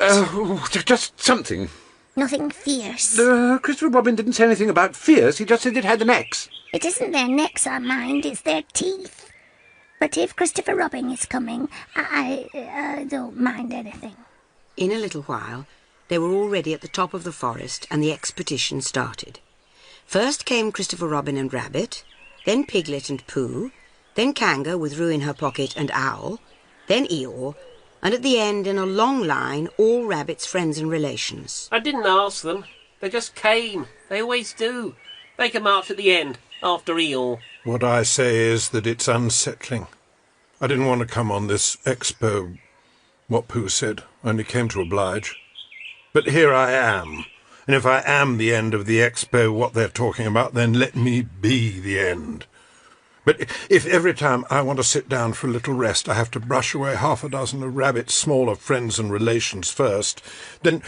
Just something. Nothing fierce. Christopher Robin didn't say anything about fierce, he just said it had an X. It isn't their necks I mind, it's their teeth. But if Christopher Robin is coming, I don't mind anything. In a little while, they were already at the top of the forest and the expedition started. First came Christopher Robin and Rabbit, then Piglet and Pooh, then Kanga with Roo in her pocket and Owl, then Eeyore, and at the end, in a long line, all Rabbit's friends and relations. I didn't ask them. They just came. They always do. They can march at the end, after Eeyore. What I say is that it's unsettling. I didn't want to come on this expo, what Pooh said, only came to oblige. But here I am, and if I am the end of the expo, what they're talking about, then let me be the end. But if every time I want to sit down for a little rest I have to brush away half a dozen of Rabbit's smaller friends and relations first, then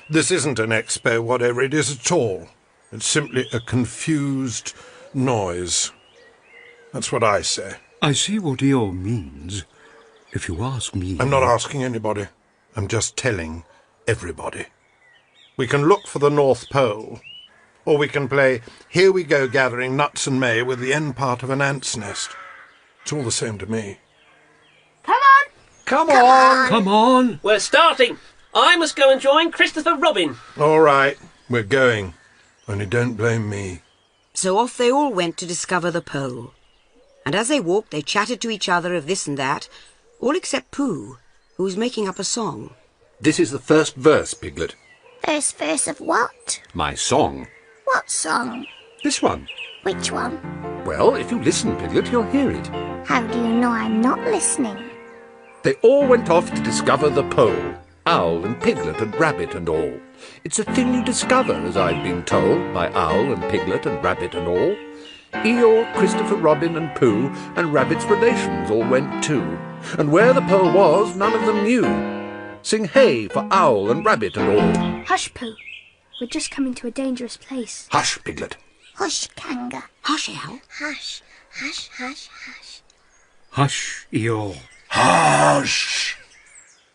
this isn't an expo, whatever it is at all. It's simply a confused noise. That's what I say. I see what Eeyore means, if you ask me. I'm not asking anybody. I'm just telling everybody. We can look for the North Pole, or we can play Here We Go Gathering Nuts and May with the end part of an ant's nest. It's all the same to me. Come on! Come on! Come on! We're starting. I must go and join Christopher Robin. All right, we're going. Only don't blame me. So off they all went to discover the pole. And as they walked, they chatted to each other of this and that, all except Pooh, who was making up a song. This is the first verse, Piglet. First verse of what? My song. What song? This one. Which one? Well, if you listen, Piglet, you'll hear it. How do you know I'm not listening? They all went off to discover the pole. Owl and Piglet and Rabbit and all. It's a thing you discover, as I've been told, by Owl and Piglet and Rabbit and all. Eeyore, Christopher Robin and Pooh and Rabbit's relations all went too. And where the pole was, none of them knew. Sing hey for Owl and Rabbit and all. Hush, Pooh. We're just coming to a dangerous place. Hush, Piglet. Hush, Kanga. Hush, Owl. Hush, hush, hush, hush. Hush, Eeyore. Hush!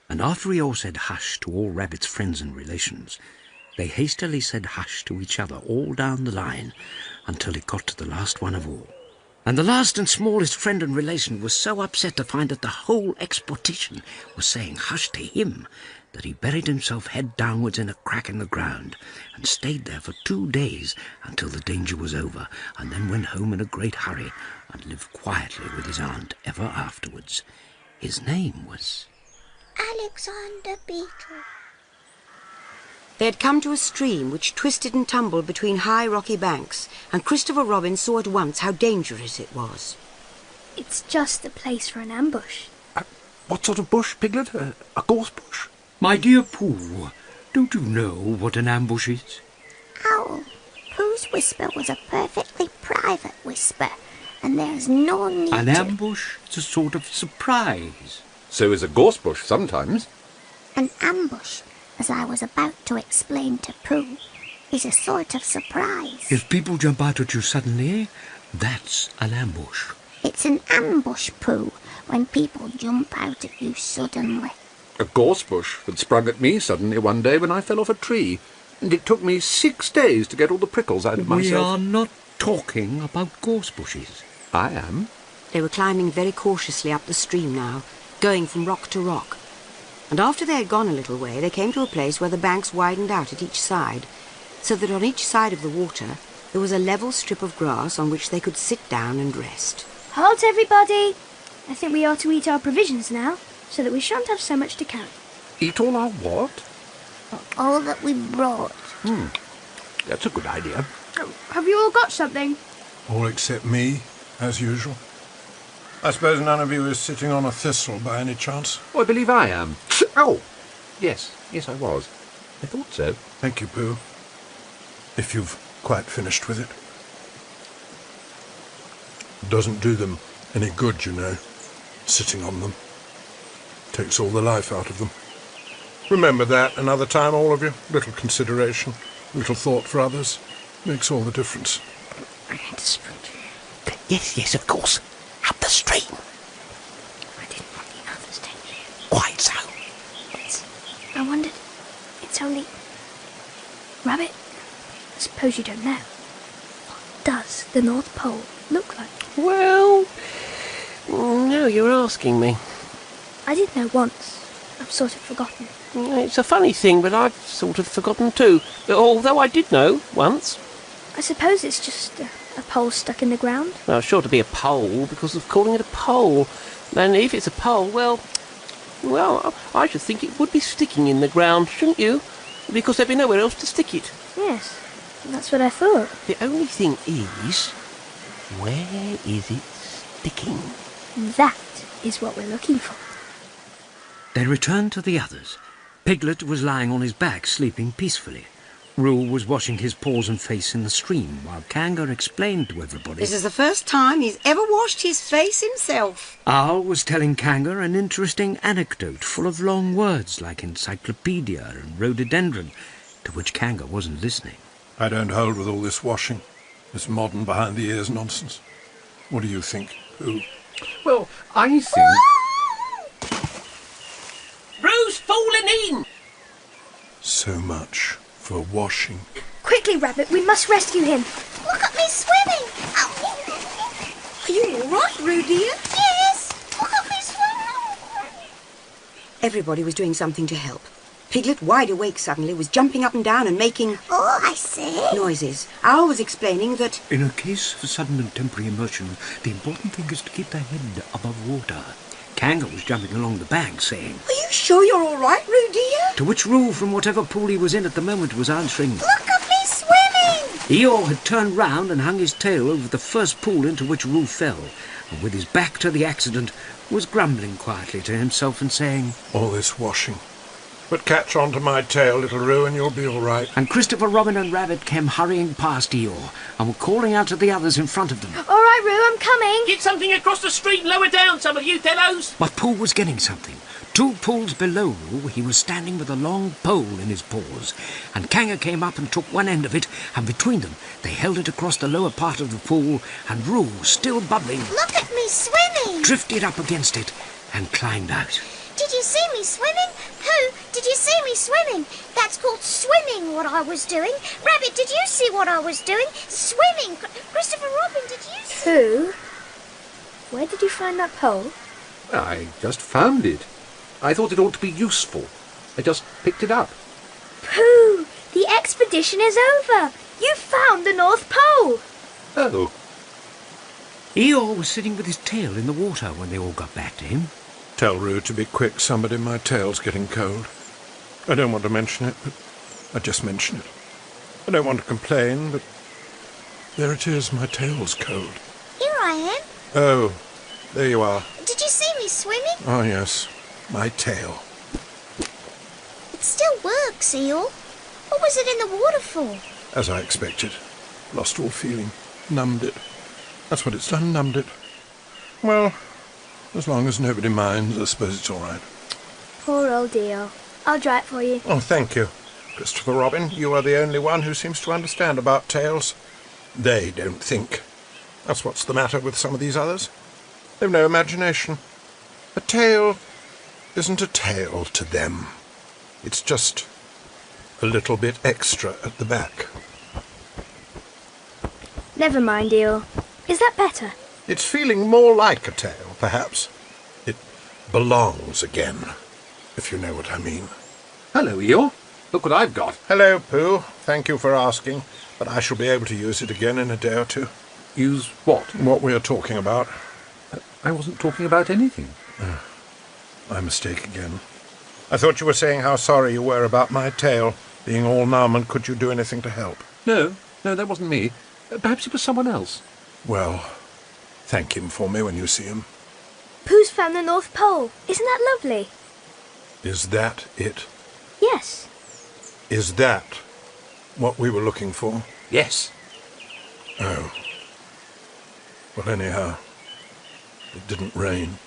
And after Eeyore said hush to all Rabbit's friends and relations, they hastily said hush to each other all down the line until it got to the last one of all. And the last and smallest friend and relation was so upset to find that the whole expedition was saying hush to him that he buried himself head downwards in a crack in the ground and stayed there for 2 days until the danger was over, and then went home in a great hurry and lived quietly with his aunt ever afterwards. His name was Alexander Beetle. They had come to a stream which twisted and tumbled between high rocky banks, and Christopher Robin saw at once how dangerous it was. It's just the place for an ambush. What sort of bush, Piglet? A gorse bush? My dear Pooh, don't you know what an ambush is? Owl, Pooh's whisper was a perfectly private whisper, and there's no need An to... ambush is a sort of surprise. So is a gorse bush sometimes. An ambush as I was about to explain to Pooh, is a sort of surprise. If people jump out at you suddenly, that's an ambush. It's an ambush, Pooh, when people jump out at you suddenly. A gorse bush had sprung at me suddenly one day when I fell off a tree, and it took me 6 days to get all the prickles out of myself. We are not talking about gorse bushes. I am. They were climbing very cautiously up the stream now, going from rock to rock. And after they had gone a little way, they came to a place where the banks widened out at each side, so that on each side of the water there was a level strip of grass on which they could sit down and rest. Halt, everybody! I think we ought to eat our provisions now, so that we shan't have so much to carry. Eat all our what? All that we brought. That's a good idea. Have you all got something? All except me, as usual. I suppose none of you is sitting on a thistle by any chance? Oh, I believe I am. Oh! Yes, I was. I thought so. Thank you, Pooh. If you've quite finished with it. It doesn't do them any good, you know, sitting on them. Takes all the life out of them. Remember that another time, all of you. Little consideration, little thought for others makes all the difference. I had to sprint. Yes, of course. Up the stream. I didn't want the others to hear. Quite so. I wondered. It's only... Rabbit, I suppose you don't know. What does the North Pole look like? Well, now you're asking me. I did know once. I've sort of forgotten. It's a funny thing, but I've sort of forgotten too. Although I did know once. I suppose it's just a pole stuck in the ground. Well, sure to be a pole because of calling it a pole. And if it's a pole, well, I should think it would be sticking in the ground, shouldn't you? Because there'd be nowhere else to stick it. Yes, that's what I thought. The only thing is, where is it sticking? That is what we're looking for. They returned to the others. Piglet was lying on his back, sleeping peacefully. Roo was washing his paws and face in the stream, while Kanga explained to everybody. This is the first time he's ever washed his face himself. Owl was telling Kanga an interesting anecdote full of long words like encyclopedia and rhododendron, to which Kanga wasn't listening. I don't hold with all this washing, this modern behind-the-ears nonsense. What do you think, Pooh? Well, I think... Roo's fallen in! So much for washing. Quickly, Rabbit, we must rescue him. Look at me swimming! Are you all right, Roo, dear? Yes! Look at me swimming! Everybody was doing something to help. Piglet, wide awake suddenly, was jumping up and down and making... Oh, I see. noises. Owl was explaining that... In a case of sudden and temporary immersion, the important thing is to keep the head above water. Kanga was jumping along the bank, saying, Are you sure you're all right, Roo, dear? to which Roo, from whatever pool he was in at the moment, was answering, Look at me swimming! Eeyore had turned round and hung his tail over the first pool into which Roo fell, and with his back to the accident, was grumbling quietly to himself and saying, All this washing. But catch on to my tail, little Roo, and you'll be all right. and Christopher Robin and Rabbit came hurrying past Eeyore and were calling out to the others in front of them. All right, Roo, I'm coming. Get something across the street lower down, some of you fellows! But Pooh was getting something. 2 pools below Roo, he was standing with a long pole in his paws, and Kanga came up and took one end of it, and between them they held it across the lower part of the pool, and Roo, still bubbling, Look at me swimming! drifted up against it and climbed out. Did you see me swimming? Pooh, did you see me swimming? That's called swimming, what I was doing. Rabbit, did you see what I was doing? Swimming. Christopher Robin, did you see? Pooh, where did you find that pole? I just found it. I thought it ought to be useful. I just picked it up. Pooh, the expedition is over. You found the North Pole. Oh. Eeyore was sitting with his tail in the water when they all got back to him. Tell Roo to be quick, somebody. My tail's getting cold. I don't want to mention it, but I just mention it. I don't want to complain, but there it is. My tail's cold. Here I am. Oh, there you are. Did you see me swimming? Oh, yes. My tail. It still works, Eeyore. What was it in the water for? As I expected. Lost all feeling. Numbed it. That's what it's done, numbed it. Well, as long as nobody minds, I suppose it's all right. Poor old Eeyore. I'll dry it for you. Oh, thank you. Christopher Robin, you are the only one who seems to understand about tales. They don't think. That's what's the matter with some of these others. They've no imagination. A tale isn't a tale to them. It's just a little bit extra at the back. Never mind, Eel. Is that better? It's feeling more like a tale, perhaps. It belongs again, if you know what I mean. Hello, Eel. Look what I've got. Hello, Pooh. Thank you for asking, but I shall be able to use it again in a day or two. Use what? What we are talking about. I wasn't talking about anything. My mistake again. I thought you were saying how sorry you were about my tale being all numb, and could you do anything to help? No, that wasn't me. Perhaps it was someone else. Well, thank him for me when you see him. Pooh's found the North Pole. Isn't that lovely? Is that it? Yes. Is that what we were looking for? Yes. Oh. Well, anyhow, it didn't rain.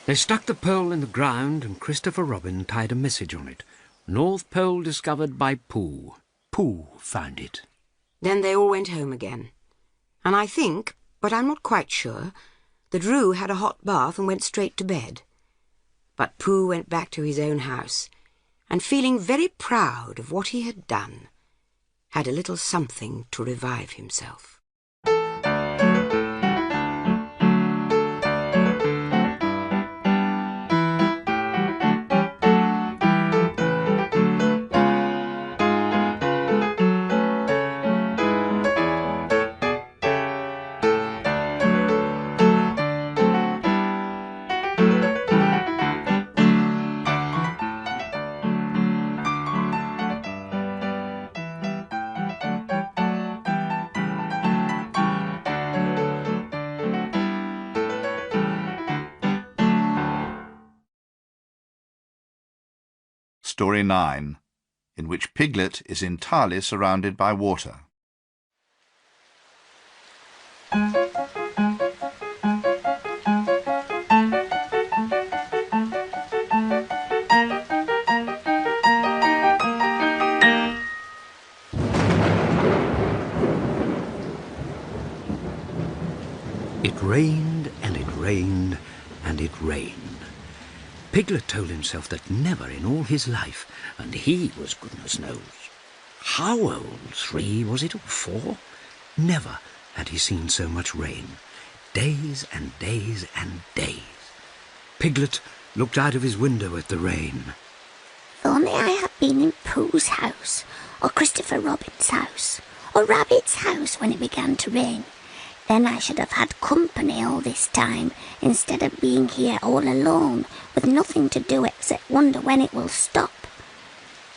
They stuck the pole in the ground and Christopher Robin tied a message on it. North Pole discovered by Pooh. Pooh found it. Then they all went home again. And I think, but I'm not quite sure, that Roo had a hot bath and went straight to bed. But Pooh went back to his own house, and feeling very proud of what he had done, had a little something to revive himself. Story 9, in which Piglet is entirely surrounded by water. It rained and it rained and it rained. Piglet told himself that never in all his life, and he was goodness knows how old, 3 was it, or 4? Never had he seen so much rain. Days and days and days. Piglet looked out of his window at the rain. If only I had been in Pooh's house, or Christopher Robin's house, or Rabbit's house when it began to rain. Then I should have had company all this time, instead of being here all alone, with nothing to do except wonder when it will stop.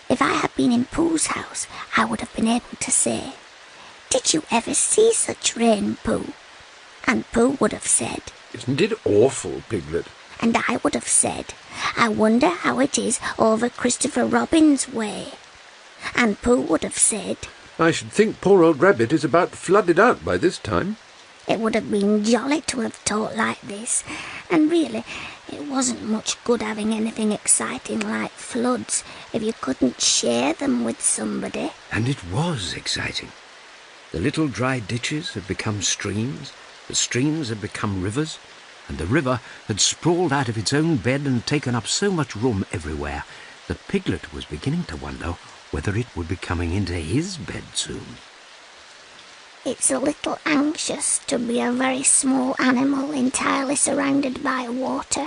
If I had been in Pooh's house, I would have been able to say, "Did you ever see such rain, Pooh?" And Pooh would have said, Isn't it awful, Piglet? and I would have said, "I wonder how it is over Christopher Robin's way." And Pooh would have said, I should think poor old Rabbit is about flooded out by this time. It would have been jolly to have talked like this, and really, it wasn't much good having anything exciting like floods if you couldn't share them with somebody. And it was exciting. The little dry ditches had become streams, the streams had become rivers, and the river had sprawled out of its own bed and taken up so much room everywhere that Piglet was beginning to wonder whether it would be coming into his bed soon. It's a little anxious to be a very small animal entirely surrounded by water.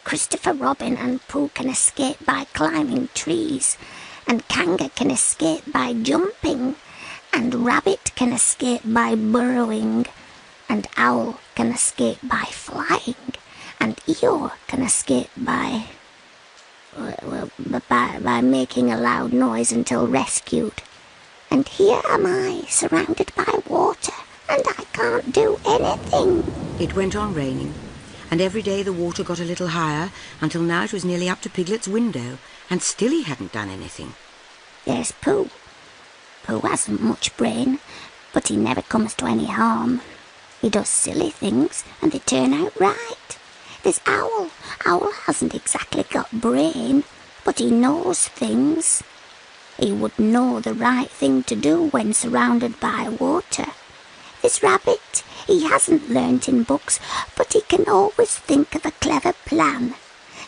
Christopher Robin and Pooh can escape by climbing trees, and Kanga can escape by jumping, and Rabbit can escape by burrowing, and Owl can escape by flying, and Eeyore can escape by making a loud noise until rescued. And here am I, surrounded by water, and I can't do anything. It went on raining, and every day the water got a little higher, until now it was nearly up to Piglet's window, and still he hadn't done anything. There's Pooh. Pooh hasn't much brain, but he never comes to any harm. He does silly things, and they turn out right. There's Owl. Owl hasn't exactly got brain, but he knows things. He would know the right thing to do when surrounded by water. This rabbit, he hasn't learnt in books, but he can always think of a clever plan.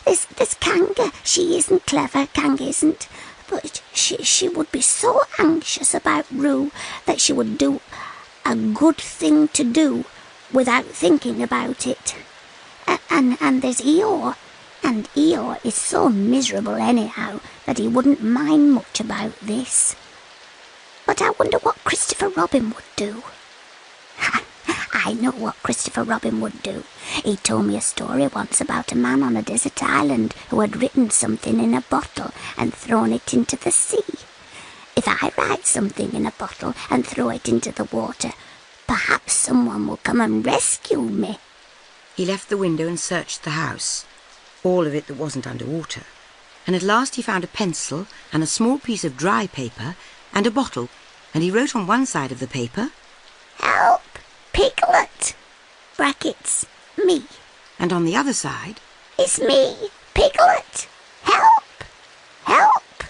This Kanga, she isn't clever, Kanga isn't, but she would be so anxious about Roo that she would do a good thing to do without thinking about it. And there's Eeyore, and Eeyore is so miserable anyhow that he wouldn't mind much about this. But I wonder what Christopher Robin would do. I know what Christopher Robin would do. He told me a story once about a man on a desert island who had written something in a bottle and thrown it into the sea. If I write something in a bottle and throw it into the water, perhaps someone will come and rescue me. He left the window and searched the house, all of it that wasn't under water, and at last he found a pencil and a small piece of dry paper and a bottle, and he wrote on one side of the paper, "Help, Piglet," brackets, me. And on the other side, "It's me, Piglet. Help, help."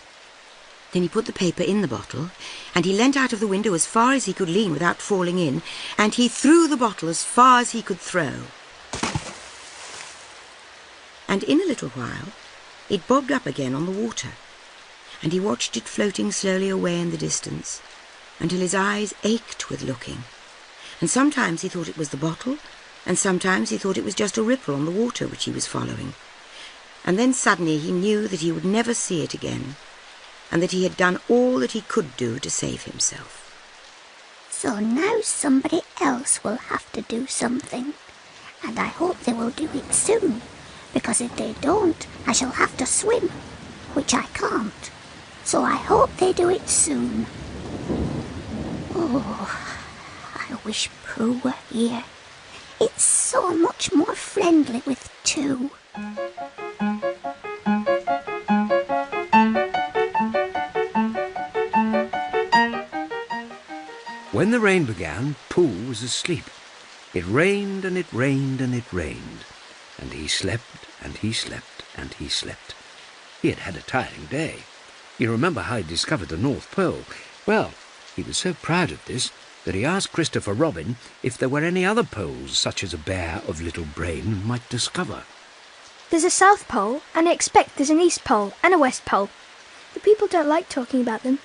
Then he put the paper in the bottle, and he leant out of the window as far as he could lean without falling in, and he threw the bottle as far as he could throw. And in a little while, it bobbed up again on the water, and he watched it floating slowly away in the distance, until his eyes ached with looking. And sometimes he thought it was the bottle, and sometimes he thought it was just a ripple on the water which he was following. And then suddenly he knew that he would never see it again, and that he had done all that he could do to save himself. So now somebody else will have to do something, and I hope they will do it soon, because if they don't, I shall have to swim, which I can't. So I hope they do it soon. Oh, I wish Pooh were here. It's so much more friendly with two. When the rain began, Pooh was asleep. It rained and it rained and it rained, and he slept and he slept and he slept. He had had a tiring day. You remember how he discovered the North Pole? Well, he was so proud of this that he asked Christopher Robin if there were any other poles such as a bear of little brain might discover. There's a South Pole, and I expect there's an East Pole and a West Pole. The people don't like talking about them.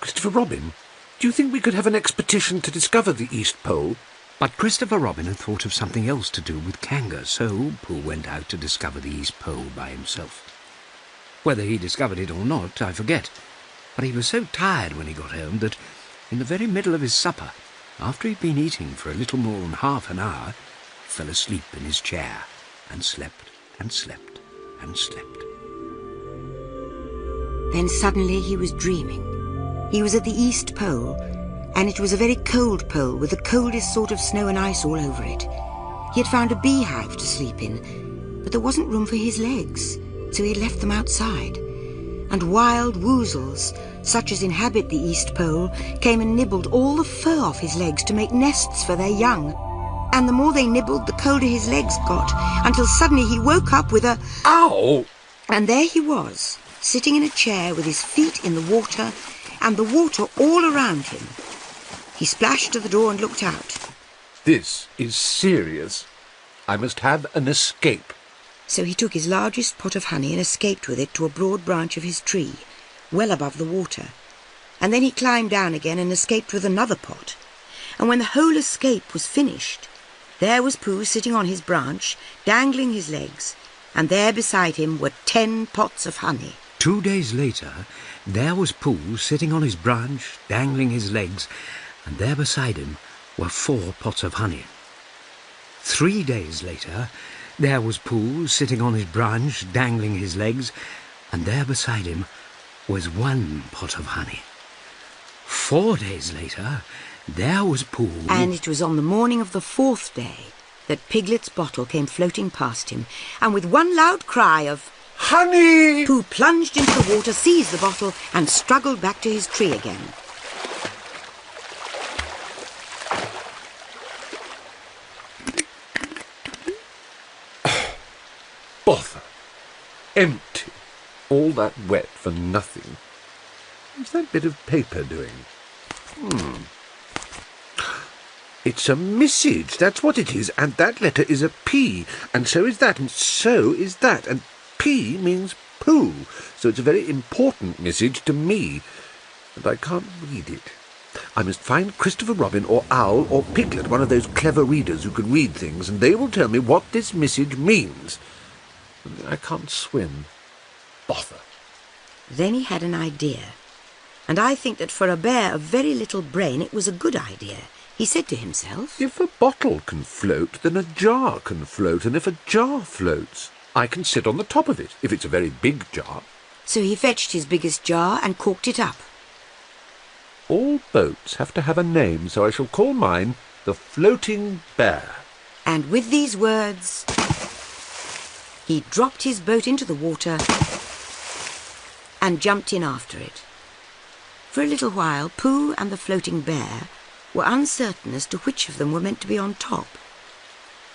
Christopher Robin, do you think we could have an expedition to discover the East Pole? But Christopher Robin had thought of something else to do with Kanga, so Pooh went out to discover the East Pole by himself. Whether he discovered it or not, I forget, but he was so tired when he got home that, in the very middle of his supper, after he'd been eating for a little more than half an hour, he fell asleep in his chair and slept and slept and slept. Then suddenly he was dreaming. He was at the East Pole, and it was a very cold pole with the coldest sort of snow and ice all over it. He had found a beehive to sleep in, but there wasn't room for his legs, so he had left them outside. And wild woozles, such as inhabit the East Pole, came and nibbled all the fur off his legs to make nests for their young. And the more they nibbled, the colder his legs got, until suddenly he woke up with a Ow! And there he was, sitting in a chair with his feet in the water, and the water all around him. He splashed to the door and looked out. This is serious. I must have an escape. So he took his largest pot of honey and escaped with it to a broad branch of his tree, well above the water. And then he climbed down again and escaped with another pot. And when the whole escape was finished, there was Pooh sitting on his branch, dangling his legs, and there beside him were 10 pots of honey. 2 days later, there was Pooh sitting on his branch, dangling his legs, and there beside him were 4 pots of honey. 3 days later, there was Pooh sitting on his branch, dangling his legs, and there beside him was 1 pot of honey. 4 days later, there was Pooh... And it was on the morning of the 4th day that Piglet's bottle came floating past him, and with one loud cry of Honey! Pooh plunged into the water, seized the bottle, and struggled back to his tree again. Bother. Empty. All that wet for nothing. What's that bit of paper doing? It's a message, that's what it is, and that letter is a P, and so is that, and so is that, and P means Pooh, so it's a very important message to me, and I can't read it. I must find Christopher Robin or Owl or Piglet, one of those clever readers who can read things, and they will tell me what this message means. I can't swim. Bother. Then he had an idea. And I think that for a bear of very little brain it was a good idea. He said to himself, If a bottle can float, then a jar can float, and if a jar floats, I can sit on the top of it, if it's a very big jar. So he fetched his biggest jar and corked it up. All boats have to have a name, so I shall call mine the Floating Bear. And with these words, he dropped his boat into the water and jumped in after it. For a little while, Pooh and the floating bear were uncertain as to which of them were meant to be on top.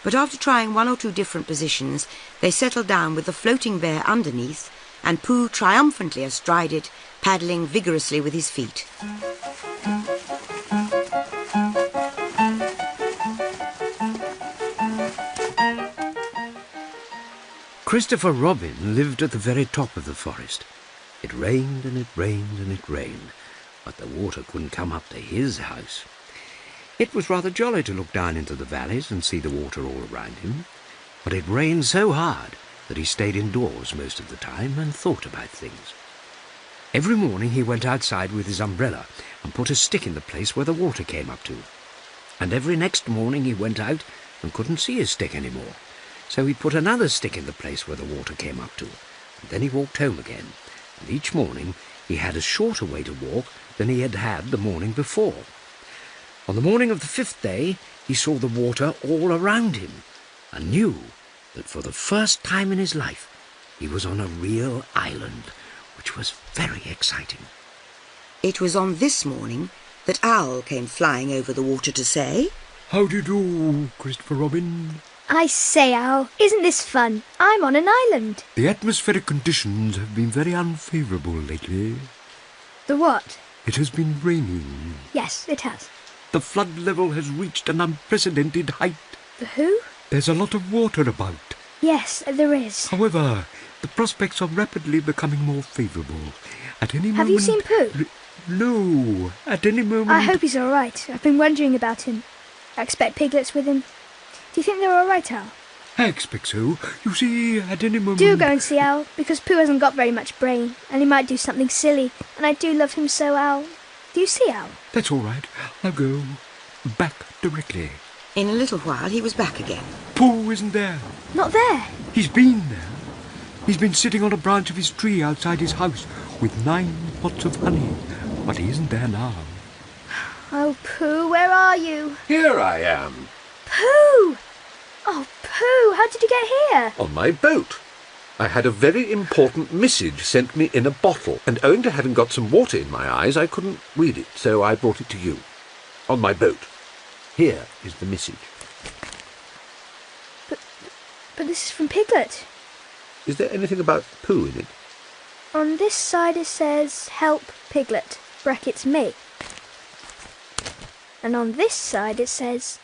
But after trying 1 or 2 different positions, they settled down with the floating bear underneath and Pooh triumphantly astride it, paddling vigorously with his feet. Christopher Robin lived at the very top of the forest. It rained and it rained and it rained, but the water couldn't come up to his house. It was rather jolly to look down into the valleys and see the water all around him, but it rained so hard that he stayed indoors most of the time and thought about things. Every morning he went outside with his umbrella and put a stick in the place where the water came up to. And every next morning he went out and couldn't see his stick any more, so he put another stick in the place where the water came up to, and then he walked home again. And each morning he had a shorter way to walk than he had had the morning before. On the morning of the 5th day, he saw the water all around him, and knew that for the first time in his life he was on a real island, which was very exciting. It was on this morning that Owl came flying over the water to say, "How do you do, Christopher Robin?" I say, Owl, isn't this fun? I'm on an island. The atmospheric conditions have been very unfavourable lately. The what? It has been raining. Yes, it has. The flood level has reached an unprecedented height. The who? There's a lot of water about. Yes, there is. However, the prospects are rapidly becoming more favourable. At any moment... Have you seen Pooh? No. At any moment... I hope he's all right. I've been wondering about him. I expect Piglet's with him. Do you think they're all right, Owl? I expect so. You see, at any moment... Do go and see Owl, because Pooh hasn't got very much brain, and he might do something silly, and I do love him so, Owl. Do you see Owl? That's all right. I'll go. Back directly. In a little while he was back again. Pooh isn't there. Not there? He's been there. He's been sitting on a branch of his tree outside his house with 9 pots of honey, but he isn't there now. Oh, Pooh, where are you? Here I am. Pooh! Oh, Pooh, how did you get here? On my boat. I had a very important message sent me in a bottle, and owing to having got some water in my eyes, I couldn't read it, so I brought it to you. On my boat. Here is the message. But this is from Piglet. Is there anything about Pooh in it? On this side it says, "Help Piglet," brackets me. And on this side it says,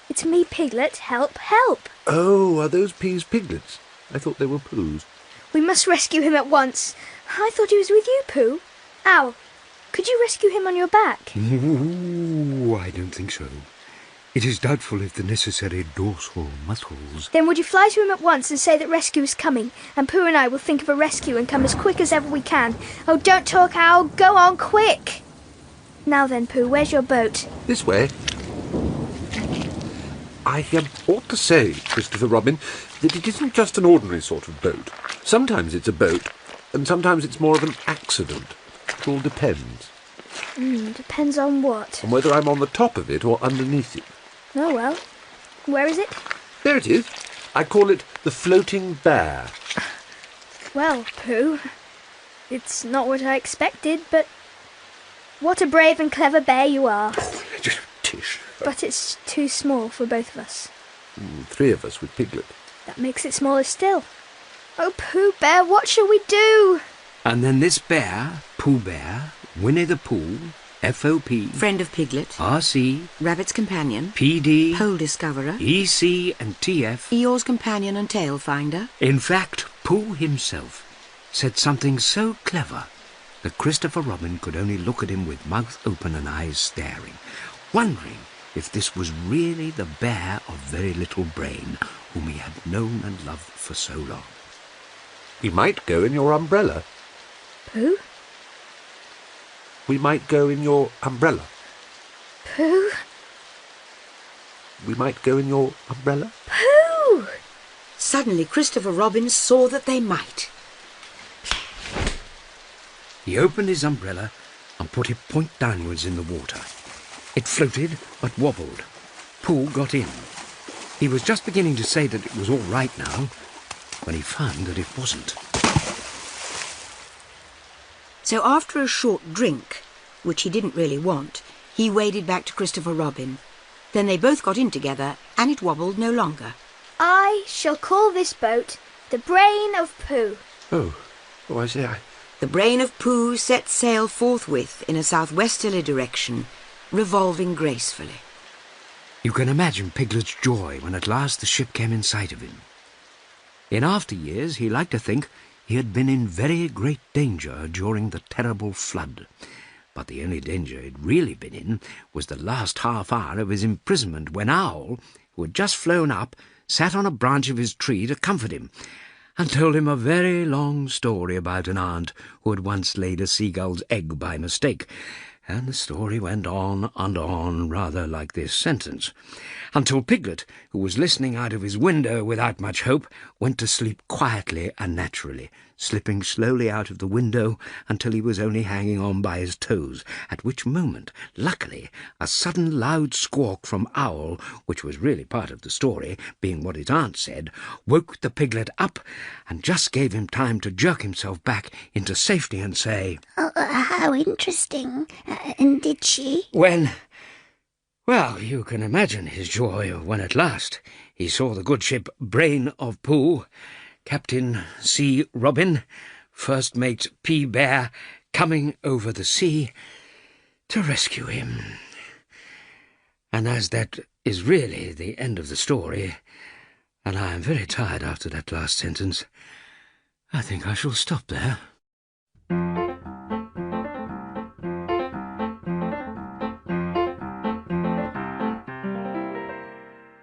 "It's me, Piglet, help, help." Oh, are those P's Piglets? I thought they were Poohs. We must rescue him at once. I thought he was with you, Pooh. Owl, could you rescue him on your back? Ooh, I don't think so. It is doubtful if the necessary dorsal muscles... Then would you fly to him at once and say that rescue is coming, and Pooh and I will think of a rescue and come as quick as ever we can. Oh, don't talk, Owl. Go on, quick. Now then, Pooh, where's your boat? This way. I ought to say, Christopher Robin, that it isn't just an ordinary sort of boat. Sometimes it's a boat, and sometimes it's more of an accident. It all depends. Depends on what? On whether I'm on the top of it or underneath it. Oh, well. Where is it? There it is. I call it the Floating Bear. Well, Pooh, it's not what I expected, but what a brave and clever bear you are. Tish. But it's too small for both of us. 3 of us with Piglet. That makes it smaller still. Oh, Pooh Bear, what shall we do? And then this bear, Pooh Bear, Winnie-the-Pooh, FOP, Friend of Piglet, RC, Rabbit's Companion, PD, Pole Discoverer, EC and TF, Eeyore's Companion and Tail Finder. in fact, Pooh himself said something so clever that Christopher Robin could only look at him with mouth open and eyes staring, wondering if this was really the bear of very little brain whom he had known and loved for so long. We might go in your umbrella. Pooh? We might go in your umbrella. Pooh? We might go in your umbrella. Pooh! Suddenly Christopher Robin saw that they might. He opened his umbrella and put it point downwards in the water. It floated but wobbled. Pooh got in. He was just beginning to say that it was all right now when he found that it wasn't. So after a short drink, which he didn't really want, he waded back to Christopher Robin. Then they both got in together, and it wobbled no longer. I shall call this boat the Brain of Pooh. Oh, I see. The Brain of Pooh set sail forthwith in a southwesterly direction, revolving gracefully. You can imagine Piglet's joy when at last the ship came in sight of him. In after years, he liked to think he had been in very great danger during the terrible flood. But the only danger he'd really been in was the last half hour of his imprisonment, when Owl, who had just flown up, sat on a branch of his tree to comfort him, and told him a very long story about an aunt who had once laid a seagull's egg by mistake. And the story went on and on, rather like this sentence, until Piglet, who was listening out of his window without much hope, went to sleep quietly and naturally, slipping slowly out of the window until he was only hanging on by his toes, at which moment, luckily, a sudden loud squawk from Owl, which was really part of the story, being what his aunt said, woke the Piglet up and just gave him time to jerk himself back into safety and say, Oh, how interesting. And did she? Well, you can imagine his joy when at last he saw the good ship Brain of Pooh, Captain C. Robin, First Mate P. Bear, coming over the sea to rescue him. And as that is really the end of the story, and I am very tired after that last sentence, I think I shall stop there.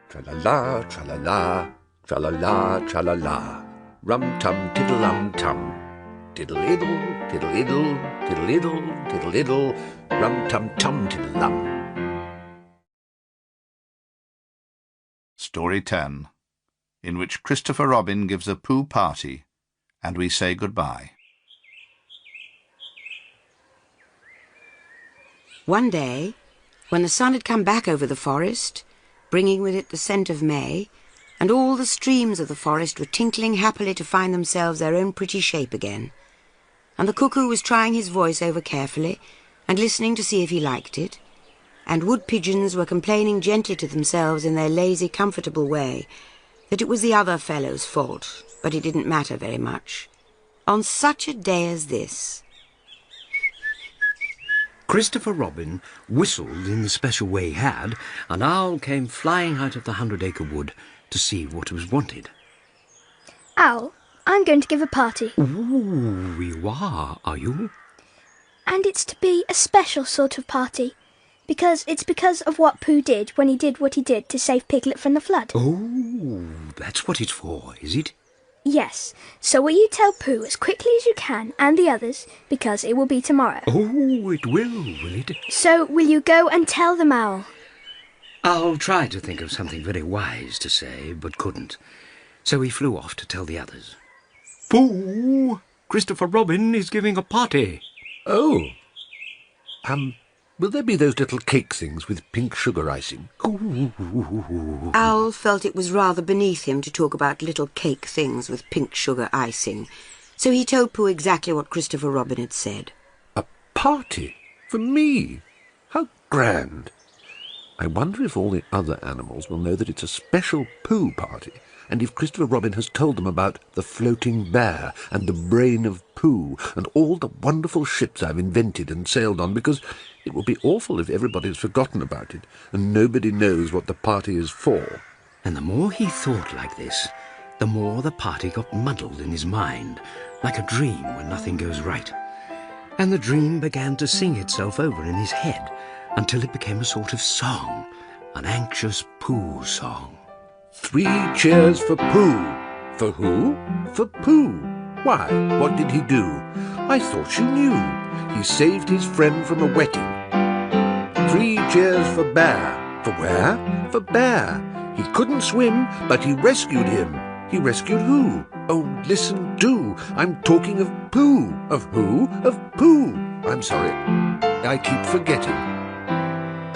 Tra-la-la, tra-la-la, tra-la-la, tra-la-la. Rum-tum, tiddle-um-tum. Tiddle-iddle, tiddle-iddle, tiddle-iddle, tiddle-iddle. Rum-tum-tum, tiddle-um. Story 10, in which Christopher Robin gives a Pooh party, and we say goodbye. One day, when the sun had come back over the forest, bringing with it the scent of May, and all the streams of the forest were tinkling happily to find themselves their own pretty shape again, and the cuckoo was trying his voice over carefully and listening to see if he liked it, and wood pigeons were complaining gently to themselves in their lazy, comfortable way that it was the other fellow's fault, but it didn't matter very much. On such a day as this, Christopher Robin whistled in the special way he had, and Owl came flying out of the 100-acre wood to see what was wanted. Owl, I'm going to give a party. Ooh, you are you? And it's to be a special sort of party. Because of what Pooh did when he did what he did to save Piglet from the flood. Oh, that's what it's for, is it? Yes. So will you tell Pooh as quickly as you can, and the others, because it will be tomorrow. Oh, it will it? So will you go and tell them, Owl? Owl tried to think of something very wise to say, but couldn't. So he flew off to tell the others. Pooh! Christopher Robin is giving a party. Oh. Will there be those little cake things with pink sugar icing? Ooh. Owl felt it was rather beneath him to talk about little cake things with pink sugar icing, so he told Pooh exactly what Christopher Robin had said. A party? For me? How grand! I wonder if all the other animals will know that it's a special Pooh party, and if Christopher Robin has told them about the floating bear and the brain of Winnie-the-Pooh and all the wonderful ships I've invented and sailed on, because it would be awful if everybody's forgotten about it and nobody knows what the party is for. And the more he thought like this, the more the party got muddled in his mind, like a dream when nothing goes right. And the dream began to sing itself over in his head until it became a sort of song, an anxious Pooh song. 3 cheers for Pooh. For who? For Pooh. Why, what did he do? I thought you knew. He saved his friend from a wetting. 3 cheers for Bear. For where? For Bear. He couldn't swim, but he rescued him. He rescued who? Oh, listen, do. I'm talking of Pooh. Of who? Of Pooh. I'm sorry. I keep forgetting.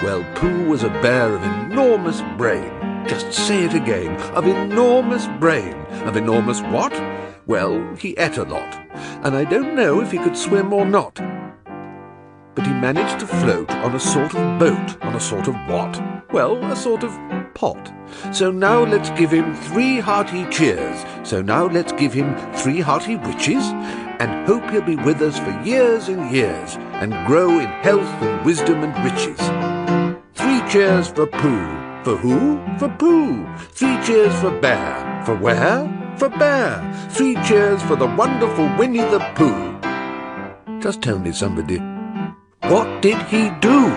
Well, Pooh was a bear of enormous brain. Just say it again. Of enormous brain. Of enormous what? Well, he ate a lot. And I don't know if he could swim or not. But he managed to float on a sort of boat. On a sort of what? Well, a sort of pot. So now let's give him 3 hearty cheers. So now let's give him 3 hearty witches, and hope he'll be with us for years and years, and grow in health and wisdom and riches. 3 cheers for Pooh. For who? For Pooh. 3 cheers for Bear. For where? For Bear. 3 cheers for the wonderful Winnie-the-Pooh. Just tell me, somebody, what did he do?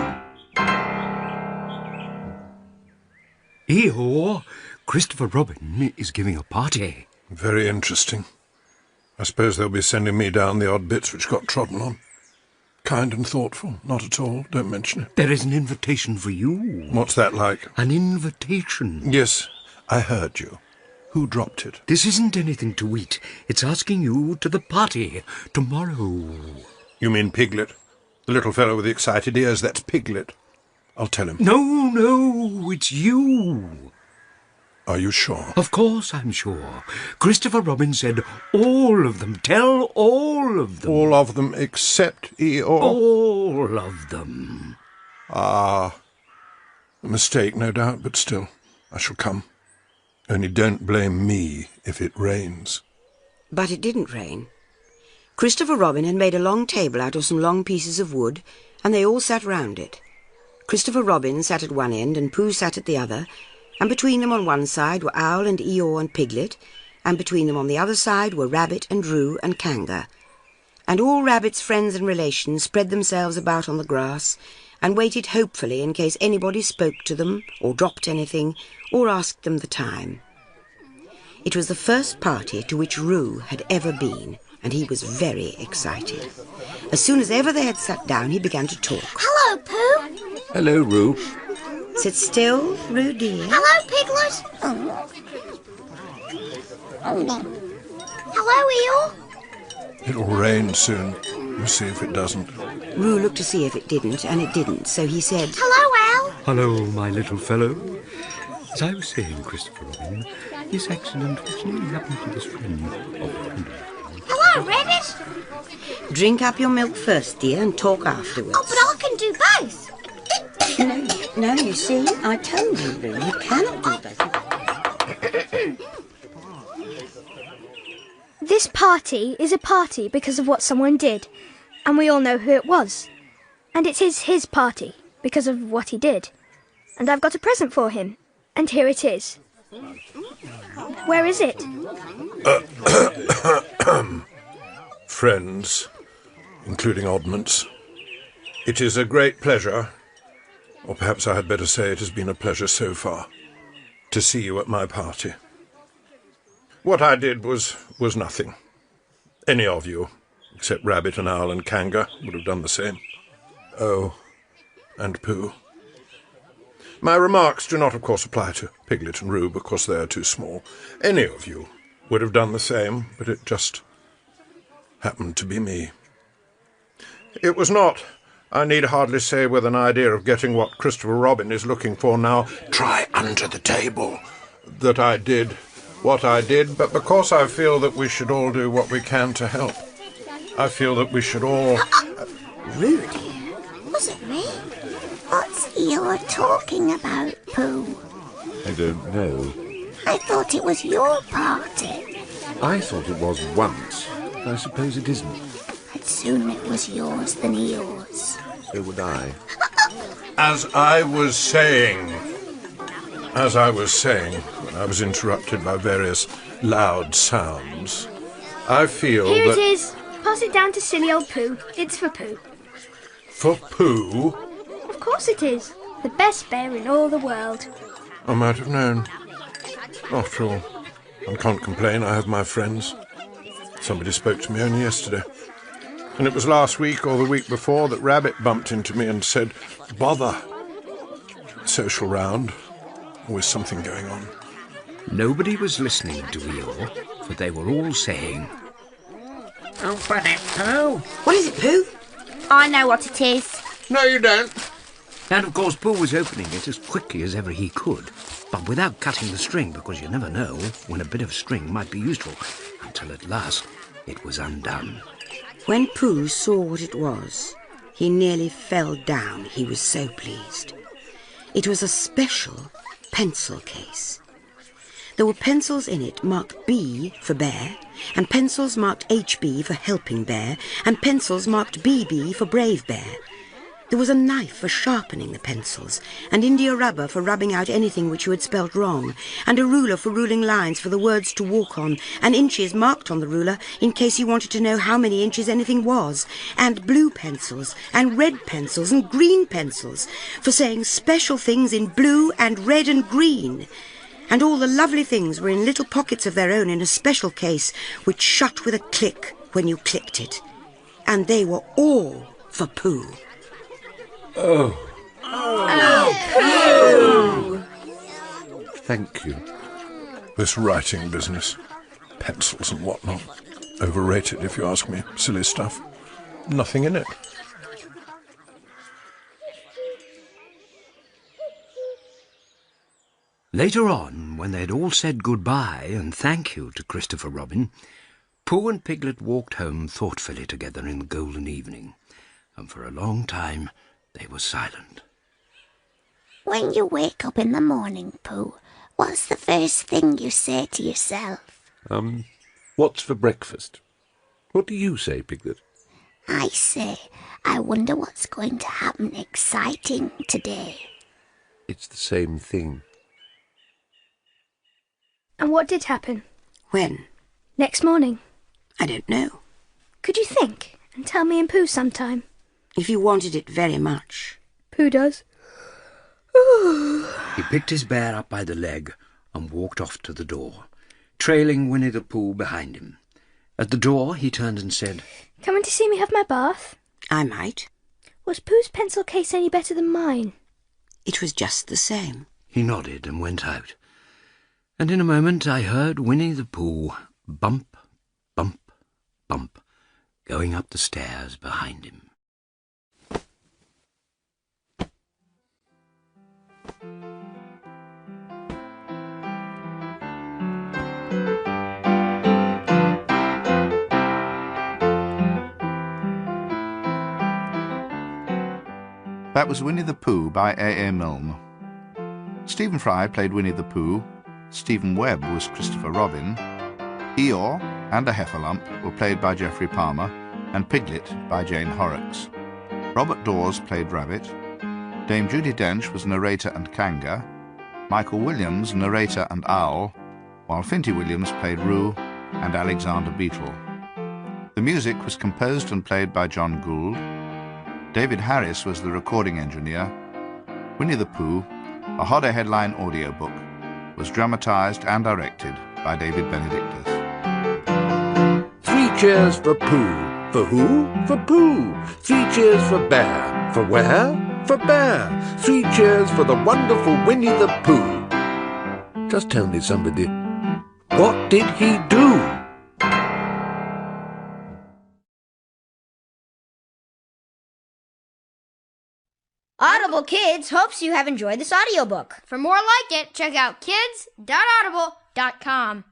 Eeyore, Christopher Robin is giving a party. Very interesting. I suppose they'll be sending me down the odd bits which got trodden on. Kind and thoughtful. Not at all. Don't mention it. There is an invitation for you. What's that like? An invitation. Yes, I heard you. Who dropped it? This isn't anything to eat. It's asking you to the party tomorrow. You mean Piglet? The little fellow with the excited ears, that's Piglet. I'll tell him. No, it's you. Are you sure? Of course I'm sure. Christopher Robin said all of them. Tell all of them. All of them except Eeyore? All of them. Ah, a mistake, no doubt, but still, I shall come. Only don't blame me if it rains. But it didn't rain. Christopher Robin had made a long table out of some long pieces of wood, and they all sat round it. Christopher Robin sat at one end, and Pooh sat at the other, and between them on one side were Owl and Eeyore and Piglet, and between them on the other side were Rabbit and Roo and Kanga. And all Rabbit's friends and relations spread themselves about on the grass, and waited hopefully in case anybody spoke to them, or dropped anything, or asked them the time. It was the first party to which Roo had ever been, and he was very excited. As soon as ever they had sat down, he began to talk. Hello, Pooh. Hello, Roo. Sit still, Roo dear. Hello, Piglet. Hello, Eeyore. It'll rain soon. We'll see if it doesn't. Roo looked to see if it didn't, and it didn't, so he said, Hello, Al. Hello, my little fellow. As I was saying, Christopher Robin, this accident was nearly happened to this friend of Hello, Rabbit. Drink up your milk first, dear, and talk afterwards. Oh, but I can do both. No, you see, I told you, Roo, you cannot do both. This party is a party because of what someone did, and we all know who it was. And it is his party because of what he did. And I've got a present for him, and here it is. Where is it? Friends, including oddments, it is a great pleasure, or perhaps I had better say it has been a pleasure so far, to see you at my party. What I did was nothing. Any of you, except Rabbit and Owl and Kanga, would have done the same. Oh, and Pooh. My remarks do not, of course, apply to Piglet and Roo, because they are too small. Any of you would have done the same, but it just happened to be me. It was not, I need hardly say, with an idea of getting what Christopher Robin is looking for now, try under the table, that I did what I did, but because I feel that we should all do what we can to help. I feel that we should all... Rudy, was it me? What's Eeyore talking about, Pooh? I don't know. I thought it was your party. I thought it was once. I suppose it isn't. I'd sooner it was yours than yours. So would I. As I was saying, when I was interrupted by various loud sounds, I feel Here that... it is. Pass it down to silly old Pooh. It's for Pooh. For Pooh? Of course it is. The best bear in all the world. I might have known. After all, I can't complain. I have my friends. Somebody spoke to me only yesterday. And it was last week or the week before that Rabbit bumped into me and said, "Bother." Social round. Always something going on. Nobody was listening to Eeyore, for they were all saying, Open it, Pooh. What is it, Pooh? I know what it is. No, you don't. and of course Pooh was opening it as quickly as ever he could, but without cutting the string, because you never know when a bit of string might be useful, until at last it was undone. When Pooh saw what it was, he nearly fell down. He was so pleased. It was a special pencil case. There were pencils in it marked B for bear, and pencils marked HB for helping bear, and pencils marked BB for brave bear. There was a knife for sharpening the pencils, and India rubber for rubbing out anything which you had spelt wrong, and a ruler for ruling lines for the words to walk on, and inches marked on the ruler in case you wanted to know how many inches anything was, and blue pencils, and red pencils, and green pencils for saying special things in blue and red and green. And all the lovely things were in little pockets of their own in a special case which shut with a click when you clicked it. And they were all for Pooh. Oh. Oh, Pooh! Thank you. This writing business, pencils and whatnot, overrated if you ask me. Silly stuff. Nothing in it. Later on, when they had all said goodbye and thank you to Christopher Robin, Pooh and Piglet walked home thoughtfully together in the golden evening, and for a long time they were silent. When you wake up in the morning, Pooh, what's the first thing you say to yourself? What's for breakfast? What do you say, Piglet? I say, I wonder what's going to happen exciting today. It's the same thing. And what did happen? when? Next morning. I don't know. Could you think and tell me and Pooh sometime? If you wanted it very much. Pooh does. He picked his bear up by the leg and walked off to the door, trailing Winnie-the-Pooh behind him. At the door he turned and said, Coming to see me have my bath? I might. Was Pooh's pencil case any better than mine? It was just the same. He nodded and went out. And in a moment I heard Winnie-the-Pooh bump, bump, bump, going up the stairs behind him. That was Winnie-the-Pooh by A.A.Milne. Stephen Fry played Winnie-the-Pooh, Stephen Webb was Christopher Robin, Eeyore and a Heffalump were played by Geoffrey Palmer, and Piglet by Jane Horrocks. Robert Dawes played Rabbit, Dame Judi Dench was narrator and Kanga, Michael Williams narrator and Owl, while Finty Williams played Roo and Alexander Beetle. The music was composed and played by John Gould. David Harris was the recording engineer. Winnie-the-Pooh, a Hodder Headline audiobook, was dramatised and directed by David Benedictus. 3 cheers for Pooh. For who? For Pooh. 3 cheers for Bear. For where? For Bear. 3 cheers for the wonderful Winnie-the-Pooh. Just tell me, somebody, what did he do? Audible Kids hopes you have enjoyed this audiobook. For more like it, check out kids.audible.com.